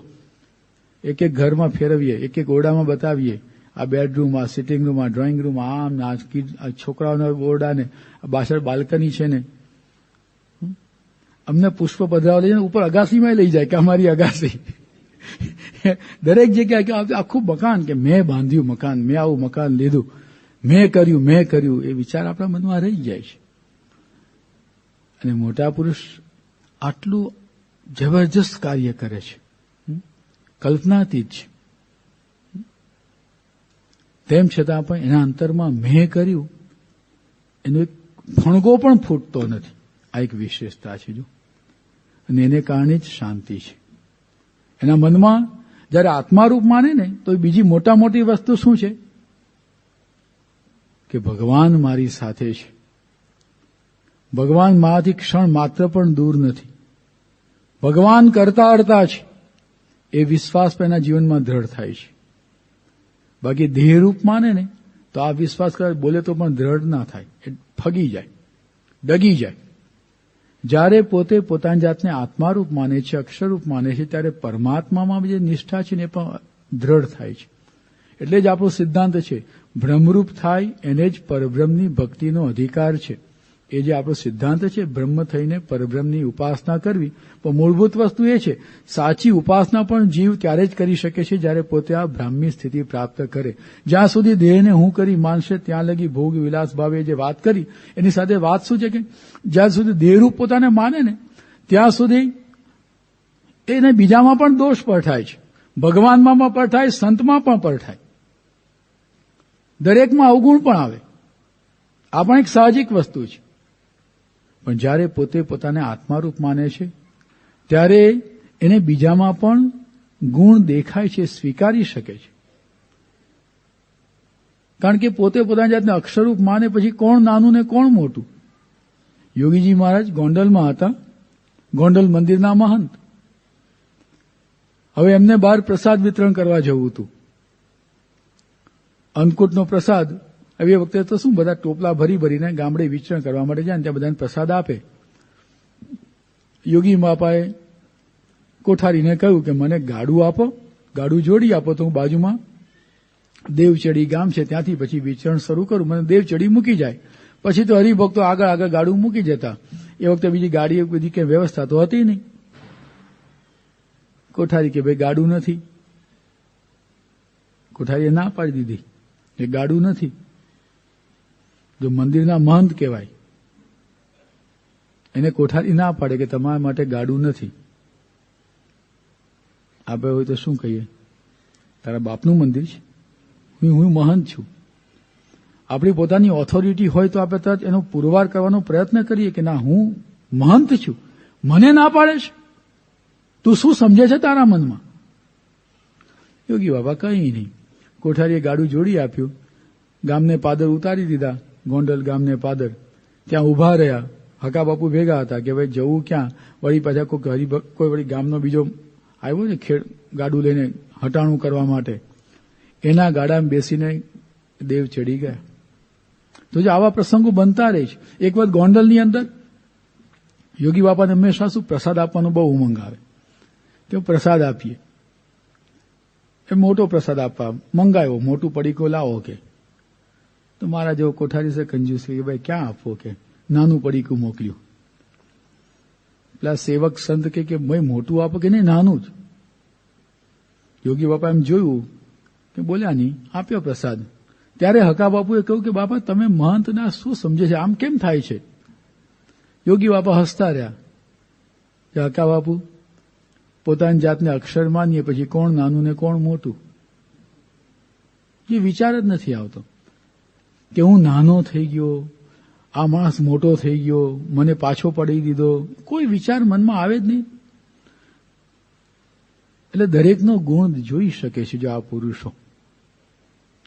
એક એક ઘરમાં ફેરવીએ, એક એક ઓરડામાં બતાવીએ, આ બેડરૂમ, આ સિટિંગ રૂમ, આ ડ્રોઈંગ રૂમ, આમ આ છોકરાઓના ઓરડા ને પાછળ બાલ્કની છે ને. અમને પુષ્પ પધરાવા લઈને ઉપર અગાસીમાં લઈ જાય કે અમારી અગાસી. દરેક જગ્યાએ આખું મકાન કે મેં બાંધ્યું મકાન, મેં આવું મકાન લીધું, મેં કર્યું, એ વિચાર આપણા મનમાં રહી જાય છે. અને મોટા પુરુષ આટલું જબરજસ્ત કાર્ય કરે છે, કલ્પનાતીત છે. તેમ છતાં પણ એના અંતરમાં મેં કર્યું એનો એક ફણગો પણ ફૂટતો નથી. આ એક વિશેષતા છે જો. અને એને કારણે જ શાંતિ છે એના મનમાં. જયારે આત્મારૂપ માને ને તો બીજી મોટા મોટી વસ્તુ શું છે કે ભગવાન મારી સાથે છે, ભગવાન મારાથી ક્ષણ માત્ર પણ દૂર નથી, ભગવાન કરતા અડતા છે, એ વિશ્વાસ પણ એના જીવનમાં દ્રઢ થાય છે. બાકી દેહરૂપ માને ને તો આ વિશ્વાસ કરે બોલે તો પણ દ્રઢ ના થાય, એ ફગી જાય, ડગી જાય. જ્યારે પોતે પોતાની જાતને આત્મારૂપ માને છે, અક્ષરરૂપ માને છે, ત્યારે પરમાત્મામાં જે નિષ્ઠા છે ને એ પણ દ્રઢ થાય છે. એટલે જ આપણો સિદ્ધાંત છે બ્રહ્મરૂપ થાય એને જ પરબ્રહ્મની ભક્તિનો અધિકાર છે. એ જે આપણો સિદ્ધાંત છે બ્રહ્મ થઈને પરબ્રહ્મની ઉપાસના કરવી. પણ મૂળભૂત વસ્તુ એ છે સાચી ઉપાસના પણ જીવ ત્યારે જ કરી શકે છે જ્યારે પોતે આ બ્રાહ્મી સ્થિતિ પ્રાપ્ત કરે. જ્યાં સુધી દેહને હું કરી માનશે ત્યાં લગી ભોગ વિલાસ ભાવે જે વાત કરી એની સાથે વાત શું છે કે જ્યાં સુધી દેહરૂપ પોતાને માને ને ત્યાં સુધી એને બીજામાં પણ દોષ પરઠાય છે, ભગવાનમાં પણ પરઠાય, સંતમાં પણ પરઠાય, દરેકમાં અવગુણ પણ આવે. આ પણ એક સાહજિક વસ્તુ છે. પણ જ્યારે પોતે પોતાને આત્મારૂપ માને છે ત્યારે એને બીજામાં પણ ગુણ દેખાય છે, સ્વીકારી શકે છે. કારણ કે પોતે પોતાની જાતને અક્ષરરૂપ માને પછી કોણ નાનું ને કોણ મોટું. યોગીજી મહારાજ ગોંડલમાં હતા, ગોંડલ મંદિરના મહંત. હવે એમને બહાર પ્રસાદ વિતરણ કરવા જવું હતું. અન્નકૂટનો પ્રસાદ હવે વખતે તો શું બધા ટોપલા ભરીને ગામડે વિચરણ કરવા માટે જાય ને ત્યાં બધાને પ્રસાદ આપે. યોગી બાપાએ કોઠારીને કહ્યું કે મને ગાડું આપો, ગાડું જોડી આપો તો હું બાજુમાં દેવચડી ગામ છે ત્યાંથી પછી વિચરણ શરૂ કરું, મને દેવચડી મૂકી જાય. પછી તો હરિભક્તો આગળ આગળ ગાડું મૂકી જતા. એ વખતે બીજી ગાડી બધી કે વ્યવસ્થા તો હતી નહીં. કોઠારી કે ભાઈ ગાડું નથી. કોઠારીએ ના પાડી દીધી કે ગાડું નથી. જો મંદિરના મહંત કહેવાય એને કોઠારી ના પાડે કે તમારા માટે ગાડું નથી. આપણે હોય તો શું કહીએ, તારા બાપનું મંદિર છે, હું મહંત છું. આપણી પોતાની ઓથોરિટી હોય તો આપણે તરત એનો પુરવાર કરવાનો પ્રયત્ન કરીએ કે ના હું મહંત છું, મને ના પાડે છે, તું શું સમજે છે તારા મનમાં. યોગી બાબા કંઈ નહીં. કોઠારીએ ગાડું જોડી આપ્યું, ગામને પાદર ઉતારી દીધા, ગોંડલ ગામને પાદર. ત્યાં ઉભા રહ્યા. હકા બાપુ ભેગા હતા કે ભાઈ જવું ક્યાં. વળી પાછા કોઈ વળી ગામનો બીજો આવ્યો ને ગાડું લઈને હટાણું કરવા માટે, એના ગાડામાં બેસીને દેવ ચડી ગયા. તો જે આવા પ્રસંગો બનતા રહે છે. એક વખત ગોંડલની અંદર યોગી બાપાને હંમેશા શું પ્રસાદ આપવાનો બહુ ઉમંગ આવે કે પ્રસાદ આપીએ. એ મોટો પ્રસાદ આપવા મંગાવ્યો, મોટું પડીકો લાવો કે. તો મારા જેવો કોઠારી છે કંજૂસ કે ભાઈ ક્યાં આપવો કે નાનું પડીકું મોકલ્યું. પેલા સેવક સંત કે ભાઈ મોટું આપો કે નહીં નાનું જ. યોગી બાપા એમ જોયું કે બોલ્યા નહીં, આપ્યો પ્રસાદ. ત્યારે હકા બાપુએ કહ્યું કે બાપા તમે મહંતના શું સમજે છે, આમ કેમ થાય છે. યોગી બાપા હસતા રહ્યા કે હકા બાપુ પોતાની જાતને અક્ષર માનીએ પછી કોણ નાનું ને કોણ મોટું એ વિચાર જ નથી આવતો કે હું નાનો થઈ ગયો, આ માણસ મોટો થઈ ગયો, મને પાછો પડી દીધો. કોઈ વિચાર મનમાં આવે જ નહીં. એટલે દરેકનો ગુણ જોઈ શકે છે. જો આ પુરુષો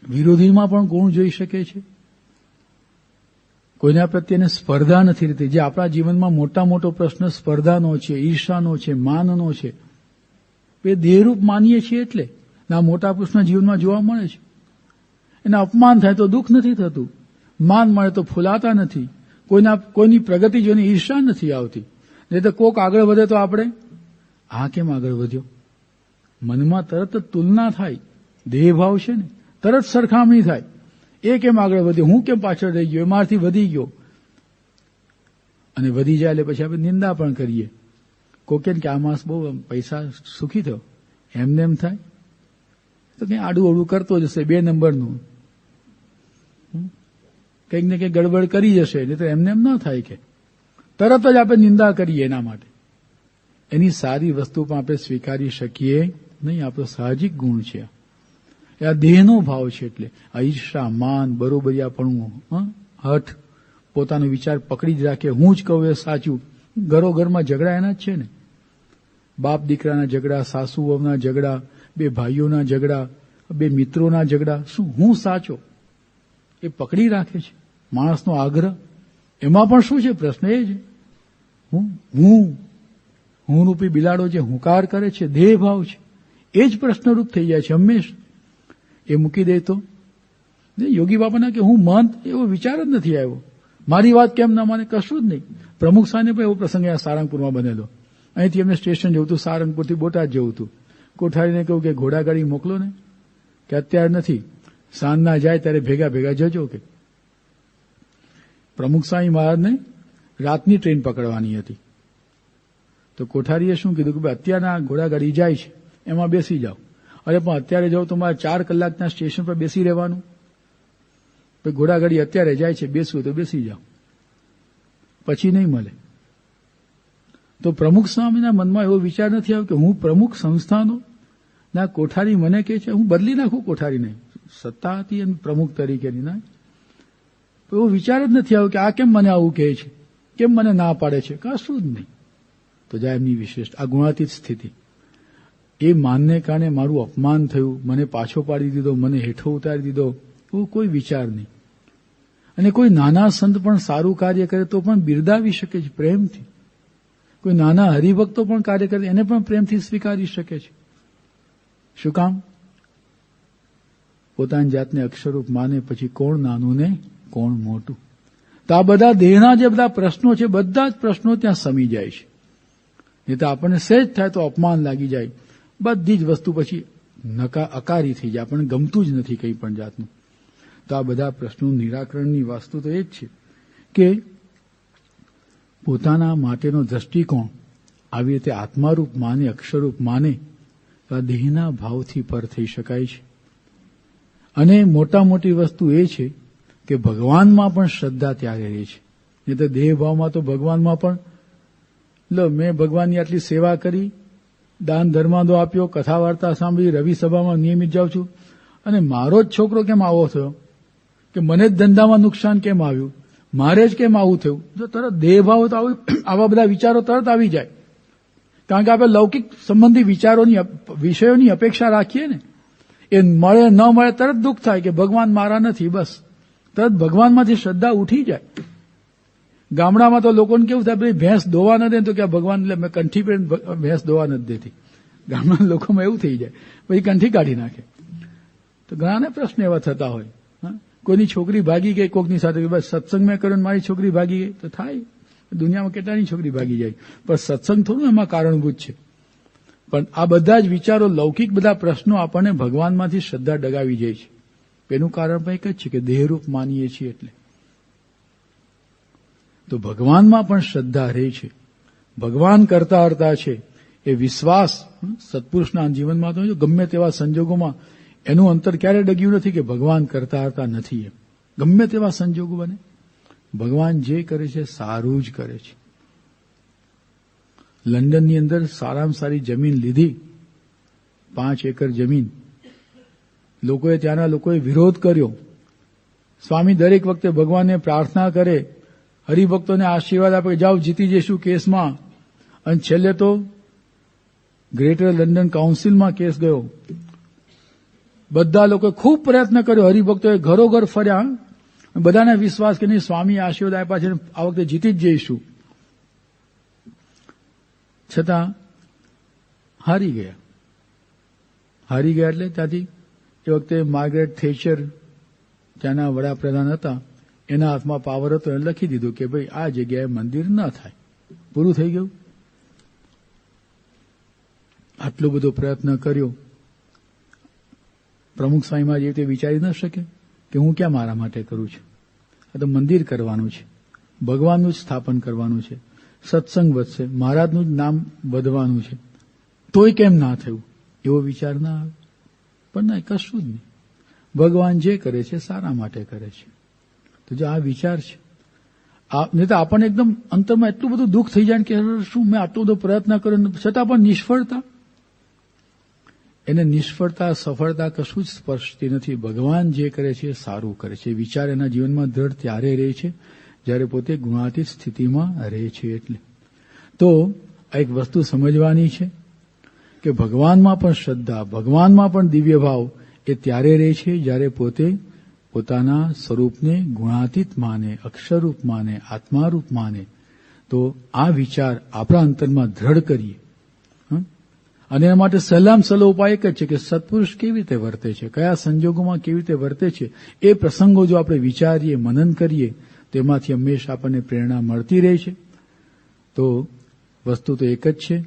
વિરોધીમાં પણ ગુણ જોઈ શકે છે. કોઈના પ્રત્યેને સ્પર્ધા નથી રહેતી. જે આપણા જીવનમાં મોટા મોટો પ્રશ્ન સ્પર્ધાનો છે, ઈર્ષાનો છે, માનનો છે, એ દેહરૂપ માનીએ છીએ એટલે ના મોટા પુરુષના જીવનમાં જોવા મળે છે. એના અપમાન થાય તો દુઃખ નથી થતું, માન મળે તો ફૂલાતા નથી, કોઈની પ્રગતિ જોઈને ઈર્ષા નથી આવતી. નહીં તો કોક આગળ વધે તો આપણે આ કેમ આગળ વધ્યો, મનમાં તરત જ તુલના થાય. દેહભાવ છે ને, તરત સરખામણી થાય. એ કેમ આગળ વધ્યો, હું કેમ પાછળ રહી ગયો, એ મારથી વધી ગયો. અને વધી જાય એટલે પછી આપણે નિંદા પણ કરીએ. કોકે કે આ માણસ બહુ પૈસા સુખી થયો, એમને એમ થાય તો કંઈ આડું અવડું કરતો જશે, 2 નંબરનું કંઈક ને કંઈક ગડબડ કરી જશે. નહીં તો એમને એમ ન થાય કે તરત જ આપણે નિંદા કરીએ. એના માટે એની સારી વસ્તુ પણ આપણે સ્વીકારી શકીએ નહીં. આપણો સાહજિક ગુણ છે. આ દેહનો ભાવ છે. એટલે આ ઈર્ષા, માન, બરોબરિયાપણું, હઠ, પોતાનો વિચાર પકડી જ રાખે, હું જ કહું એ સાચું. ઘરોઘરમાં ઝઘડા એના જ છે ને. બાપ દીકરાના ઝઘડા, સાસુ વહુના ઝઘડા, 2 ભાઈઓના ઝઘડા, 2 મિત્રોના ઝઘડા. શું હું સાચો એ પકડી રાખે છે. માણસનો આગ્રહ એમાં પણ શું છે પ્રશ્ન એ છે. હું રૂપી બિલાડો જે હુંકાર કરે છે, દેહ ભાવ છે, એ જ પ્રશ્નરૂપ થઈ જાય છે હંમેશા. એ મૂકી દે તો યોગી બાપાના કે હું મહંત એવો વિચાર જ નથી આવ્યો, મારી વાત કેમ ના માને, કશું જ નહીં. પ્રમુખ સાહેબને પણ એવો પ્રસંગ અહીંયા સારંગપુરમાં બનેલો. અહીંથી એમને સ્ટેશન જવું હતું, સારંગપુરથી બોટાદ જવું હતું. કોઠારીને કહ્યું કે ઘોડાગાડી મોકલો ને, કે અત્યારે નથી, સાંજના જાય ત્યારે ભેગા ભેગા જજો. કે પ્રમુખ સ્વામી મહારાજને રાતની ટ્રેન પકડવાની હતી. તો કોઠારીએ શું કીધું કે ભાઈ અત્યારના ઘોડાગાડી જાય છે એમાં બેસી જાઓ. અરે પણ અત્યારે જાઓ તો મારે 4 કલાકના સ્ટેશન પર બેસી રહેવાનું. ઘોડાગાડી અત્યારે જાય છે, બેસવું તો બેસી જાઓ, પછી નહીં મળે. તો પ્રમુખ સ્વામીના મનમાં એવો વિચાર નથી આવ્યો કે હું પ્રમુખ સંસ્થાનો ના કોઠારી મને કહે છે હું બદલી નાખું કોઠારીને. સત્તા હતી એમ પ્રમુખ તરીકેની ના, એવો વિચાર જ નથી આવ્યો કે આ કેમ મને આવું કહે છે, કેમ મને ના પાડે છે, કશું જ નહીં. તો જાય એમની વિશેષ આ ગુણાતીત સ્થિતિ. એ માનને કારણે મારું અપમાન થયું, મને પાછો પાડી દીધો, મને હેઠો ઉતારી દીધો, એવો કોઈ વિચાર નહીં. અને કોઈ નાના સંત પણ સારું કાર્ય કરે તો પણ બિરદાવી શકે છે પ્રેમથી. કોઈ નાના હરિભક્તો પણ કાર્ય કરે એને પણ પ્રેમથી સ્વીકારી શકે છે. શું કામ? પોતાની જાતને અક્ષરરૂપ માને પછી કોણ નાનું ને કોણ મોટું. તો આ બધા દેહના જે બધા પ્રશ્નો છે, બધા જ પ્રશ્નો ત્યાં સમી જાય છે. નહીં તો આપણને સહેજ થાય તો અપમાન લાગી જાય, બધી જ વસ્તુ પછી અકારી થઈ જાય, આપણને ગમતું જ નથી કંઈ પણ જાતનું. તો આ બધા પ્રશ્નોનું નિરાકરણની વાસ્તુ તો એ જ છે કે પોતાના માટેનો દ્રષ્ટિકોણ આવી રીતે આત્મારૂપ માને, અક્ષરરૂપ માને તો આ દેહના ભાવથી પર થઈ શકાય છે. અને મોટા મોટી વસ્તુ એ છે કે ભગવાનમાં પણ શ્રદ્ધા ત્યારે રહે છે. નહીં તો દેહ ભાવમાં તો ભગવાનમાં પણ મેં ભગવાનની આટલી સેવા કરી, દાન ધર્માદો આપ્યો, કથા વાર્તા સાંભળી, રવિ સભામાં નિયમિત જાઉં છું, અને મારો જ છોકરો કેમ આવો થયો, કે મને જ ધંધામાં નુકસાન કેમ આવ્યું, મારે જ કેમ આવું થયું. જો તરત દેહ ભાવ તો આવા બધા વિચારો તરત આવી જાય. કારણ કે આપણે લૌકિક સંબંધી વિષયોની અપેક્ષા રાખીએ ને, એ મળે ન મળે તરત દુઃખ થાય કે ભગવાન મારા નથી, બસ તરત ભગવાનમાંથી શ્રદ્ધા ઉઠી જાય. ગામડામાં તો લોકોને કેવું થાય, ભાઈ ભેંસ દોવા ન દે તો કે ભગવાન, એટલે મેં કંઠી પહેરીને ભેંસ દોવા નથી દેતી. ગામડાના લોકોમાં એવું થઈ જાય, પછી કંઠી કાઢી નાખે. તો ઘણાને પ્રશ્ન એવા થતા હોય. કોઈની છોકરી ભાગી ગઈ કોકની સાથે, બસ સત્સંગ મેં કર્યો મારી છોકરી ભાગી ગઈ, તો થાય. દુનિયામાં કેટલાની છોકરી ભાગી જાય, પણ સત્સંગ થોડું એમાં કારણભૂત છે. પણ આ બધા જ વિચારો, લૌકિક બધા પ્રશ્નો આપણને ભગવાનમાંથી શ્રદ્ધા ડગાવી જાય છે. એનું કારણ પણ એક જ છે કે દેહરૂપ માનીએ છીએ એટલે. તો ભગવાનમાં પણ શ્રદ્ધા રહે છે, ભગવાન કરતા હરતા છે એ વિશ્વાસ. સત્પુરુષના જીવનમાં તો ગમે તેવા સંજોગોમાં એનું અંતર ક્યારે ડગ્યું નથી કે ભગવાન કરતા હરતા નથી. એમ ગમે તેવા સંજોગો બને, ભગવાન જે કરે છે સારું જ કરે છે. લંડનની અંદર સારામાં સારી જમીન લીધી, 5 એકર જમીન. ત્યાંના લોકોએ વિરોધ કર્યો. સ્વામી દરેક વખતે ભગવાનને પ્રાર્થના કરે, હરિભક્તોને આશીર્વાદ આપે, જાઓ જીતી જઈશું કેસમાં. અને છેલ્લે તો ગ્રેટર લંડન કાઉન્સિલમાં કેસ ગયો. બધા લોકોએ ખૂબ પ્રયત્ન કર્યો, હરિભક્તોએ ઘરોઘર ફર્યા, બધાને વિશ્વાસ કે નહીં સ્વામી આશીર્વાદ આપ્યા છે, આ વખતે જીતી જ જઈશું. છતાં હારી ગયા. એટલે ત્યાંથી એ વખતે માર્ગરેટ થેચર ત્યાંના વડાપ્રધાન હતા, એના હાથમાં પાવર હતો, એને લખી દીધું કે ભાઈ આ જગ્યાએ મંદિર ન થાય. પૂરું થઈ ગયું. આટલો બધો પ્રયત્ન કર્યો. પ્રમુખ સ્વામીમાં જે રીતે વિચારી ન શકે કે હું ક્યાં મારા માટે કરું છું, આ તો મંદિર કરવાનું છે, ભગવાનનું જ સ્થાપન કરવાનું છે, સત્સંગ વધશે, મહારાજનું જ નામ વધવાનું છે, તોય કેમ ના થયું એવો વિચાર ના આવે. પણ ના, કશું જ નહીં. ભગવાન જે કરે છે સારા માટે કરે છે. તો જો આ વિચાર છે, નહીં તો આપણને એકદમ અંતરમાં એટલું બધું દુઃખ થઈ જાય કે શું મેં આટલો બધો પ્રયત્ન કર્યો છતાં પણ નિષ્ફળતા. એને નિષ્ફળતા સફળતા કશું જ સ્પર્શતી નથી. ભગવાન જે કરે છે સારું કરે છે. વિચાર એના જીવનમાં દ્રઢ ત્યારે રહે છે જ્યારે પોતે ગુણાતીત સ્થિતિમાં રહે છે. એટલે તો આ એક વસ્તુ સમજવાની છે કે ભગવાનમાં પણ શ્રદ્ધા, ભગવાનમાં પણ દિવ્ય ભાવ એ ત્યારે રહે છે જ્યારે પોતે પોતાના સ્વરૂપને ગુણાતીત માને, અક્ષરરૂપ માને, આત્મારૂપ માને. તો આ વિચાર આપણા અંતરમાં દ્રઢ કરીએ. અને એના માટે સહેલામ સહેલો ઉપાય એક જ છે કે સત્પુરુષ કેવી રીતે વર્તે છે, કયા સંજોગોમાં કેવી રીતે વર્તે છે, એ પ્રસંગો જો આપણે વિચારીએ, મનન કરીએ, તેમાંથી હંમેશા આપણને પ્રેરણા મળતી રહે છે. તો વસ્તુ તો એક જ છે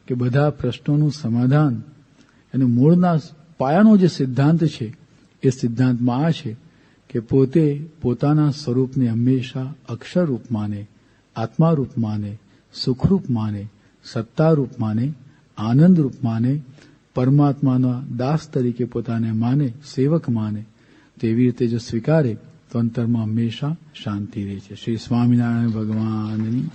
કે બધા પ્રશ્નોનું સમાધાન અને મૂળના પાયાનો જે સિદ્ધાંત છે એ સિદ્ધાંતમાં આ છે કે પોતે પોતાના સ્વરૂપને હંમેશા અક્ષરરૂપ માને, આત્મારૂપ માને, સુખરૂપ માને, સત્તારૂપ માને, આનંદરૂપ માને, પરમાત્માના દાસ તરીકે પોતાને માને, સેવક માને. તેવી રીતે જો સ્વીકારે તો અંતરમાં હંમેશા શાંતિ રહે છે. શ્રી સ્વામિનારાયણ ભગવાનની